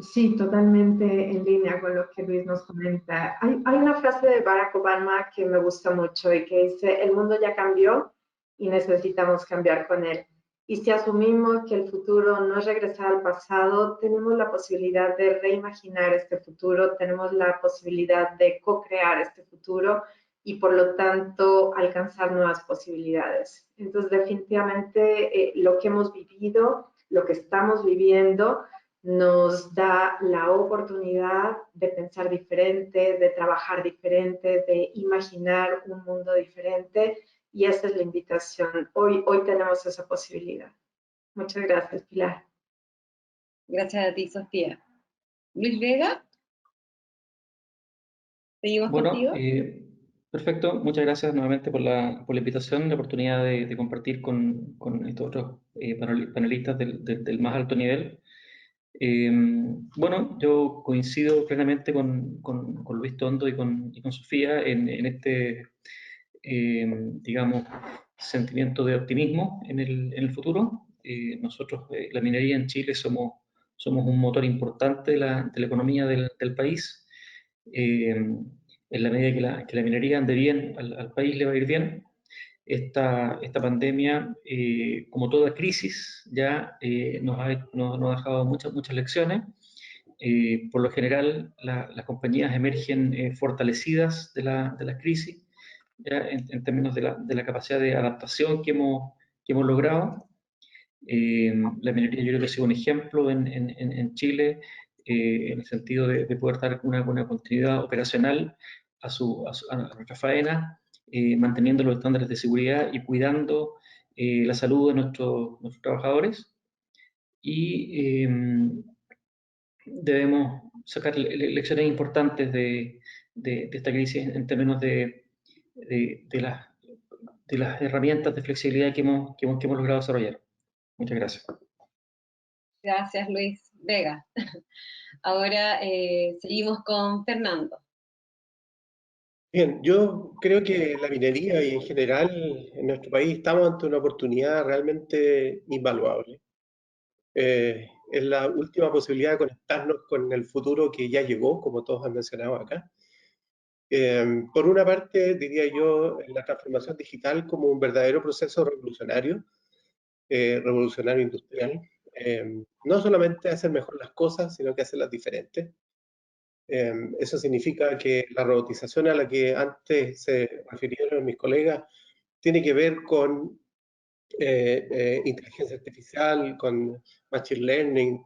sí, totalmente en línea con lo que Luis nos comenta. Hay una frase de Barack Obama que me gusta mucho y que dice, el mundo ya cambió y necesitamos cambiar con él. Y si asumimos que el futuro no es regresar al pasado, tenemos la posibilidad de reimaginar este futuro, tenemos la posibilidad de co-crear este futuro y por lo tanto alcanzar nuevas posibilidades. Entonces, definitivamente lo que hemos vivido, lo que estamos viviendo, nos da la oportunidad de pensar diferente, de trabajar diferente, de imaginar un mundo diferente. Y esa es la invitación. Hoy tenemos esa posibilidad. Muchas gracias, Pilar. Gracias a ti, Sofía. Luis Vega. ¿Seguimos contigo? Perfecto. Muchas gracias nuevamente por la invitación, la oportunidad de compartir con estos otros panelistas del más alto nivel. Bueno, yo coincido plenamente con Luis Tondo y con Sofía en este, digamos, sentimiento de optimismo en el futuro. Nosotros, la minería en Chile, somos un motor importante de la economía del país. En la medida que la minería ande bien, al país le va a ir bien. Esta pandemia, como toda crisis, ya nos ha dejado muchas lecciones por lo general las compañías emergen fortalecidas de la crisis, ya, en términos de la capacidad de adaptación que hemos logrado. La minería yo creo que ha sido un ejemplo en Chile, en el sentido de poder dar una continuidad operacional a nuestra faena, manteniendo los estándares de seguridad y cuidando la salud de nuestros trabajadores. Y debemos sacar lecciones importantes de esta crisis en términos de las herramientas de flexibilidad que hemos logrado desarrollar. Muchas gracias. Gracias, Luis Vega. Ahora seguimos con Fernando. Bien, yo creo que la minería y en general en nuestro país estamos ante una oportunidad realmente invaluable. Es la última posibilidad de conectarnos con el futuro que ya llegó, como todos han mencionado acá. Por una parte, diría yo, la transformación digital como un verdadero proceso revolucionario, revolucionario industrial. No solamente hacer mejor las cosas, sino que hacerlas diferentes. Eso significa que la robotización a la que antes se refirieron mis colegas tiene que ver con inteligencia artificial, con machine learning,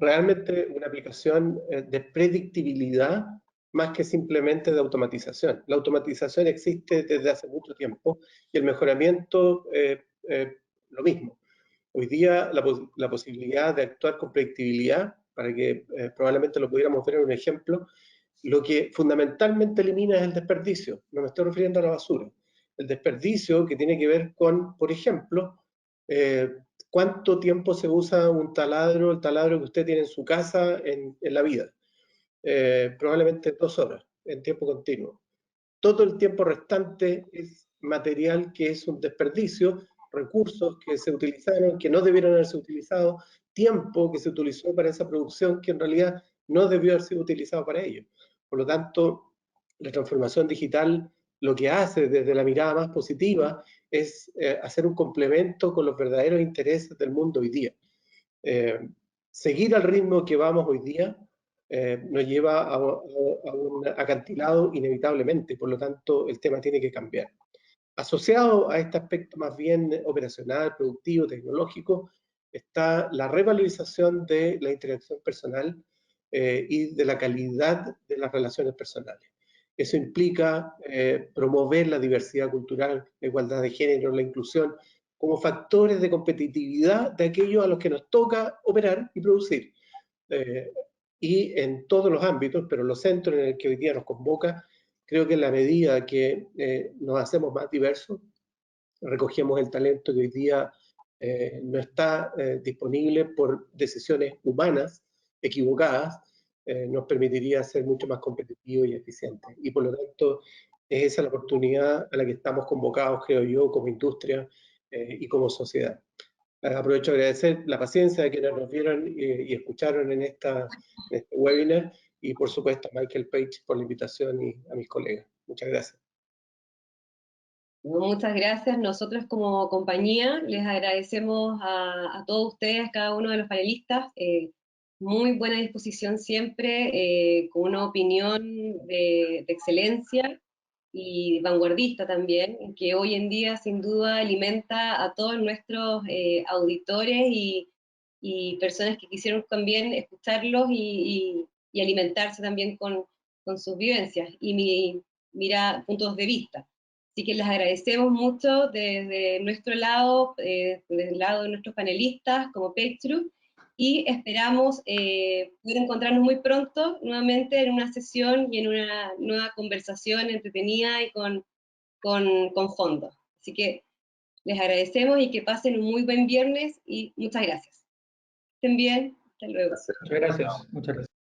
realmente una aplicación de predictibilidad más que simplemente de automatización. La automatización existe desde hace mucho tiempo y el mejoramiento lo mismo. Hoy día la posibilidad de actuar con predictibilidad, para que probablemente lo pudiéramos ver en un ejemplo, lo que fundamentalmente elimina es el desperdicio. No me estoy refiriendo a la basura. El desperdicio que tiene que ver con, por ejemplo, cuánto tiempo se usa un taladro, el taladro que usted tiene en su casa en la vida. Probablemente 2 horas en tiempo continuo. Todo el tiempo restante es material que es un desperdicio, recursos que se utilizaron, que no debieron haberse utilizado, tiempo que se utilizó para esa producción que en realidad no debió haber sido utilizado para ello. Por lo tanto, la transformación digital lo que hace desde la mirada más positiva es hacer un complemento con los verdaderos intereses del mundo hoy día. Seguir al ritmo que vamos hoy día nos lleva a un acantilado inevitablemente, por lo tanto el tema tiene que cambiar. Asociado a este aspecto más bien operacional, productivo, tecnológico, está la revalorización de la interacción personal y de la calidad de las relaciones personales. Eso implica promover la diversidad cultural, la igualdad de género, la inclusión, como factores de competitividad de aquellos a los que nos toca operar y producir. Y en todos los ámbitos, pero los centros en el que hoy día nos convoca, creo que en la medida que nos hacemos más diversos, recogemos el talento que hoy día no está disponible por decisiones humanas equivocadas, nos permitiría ser mucho más competitivos y eficientes. Y por lo tanto, es esa la oportunidad a la que estamos convocados, creo yo, como industria y como sociedad. Aprovecho de agradecer la paciencia de quienes nos vieron y escucharon en este webinar, y por supuesto a Michael Page por la invitación y a mis colegas. Muchas gracias. Muchas gracias. Nosotros como compañía les agradecemos a todos ustedes, cada uno de los panelistas. Muy buena disposición siempre, con una opinión de excelencia y vanguardista también, que hoy en día sin duda alimenta a todos nuestros auditores y personas que quisieron también escucharlos y alimentarse también con sus vivencias y puntos de vista. Así que les agradecemos mucho desde nuestro lado, desde el lado de nuestros panelistas como Page-Through, y esperamos poder encontrarnos muy pronto nuevamente en una sesión y en una nueva conversación entretenida y con fondo. Así que les agradecemos y que pasen un muy buen viernes y muchas gracias. Estén bien, hasta luego. Muchas gracias. Muchas gracias.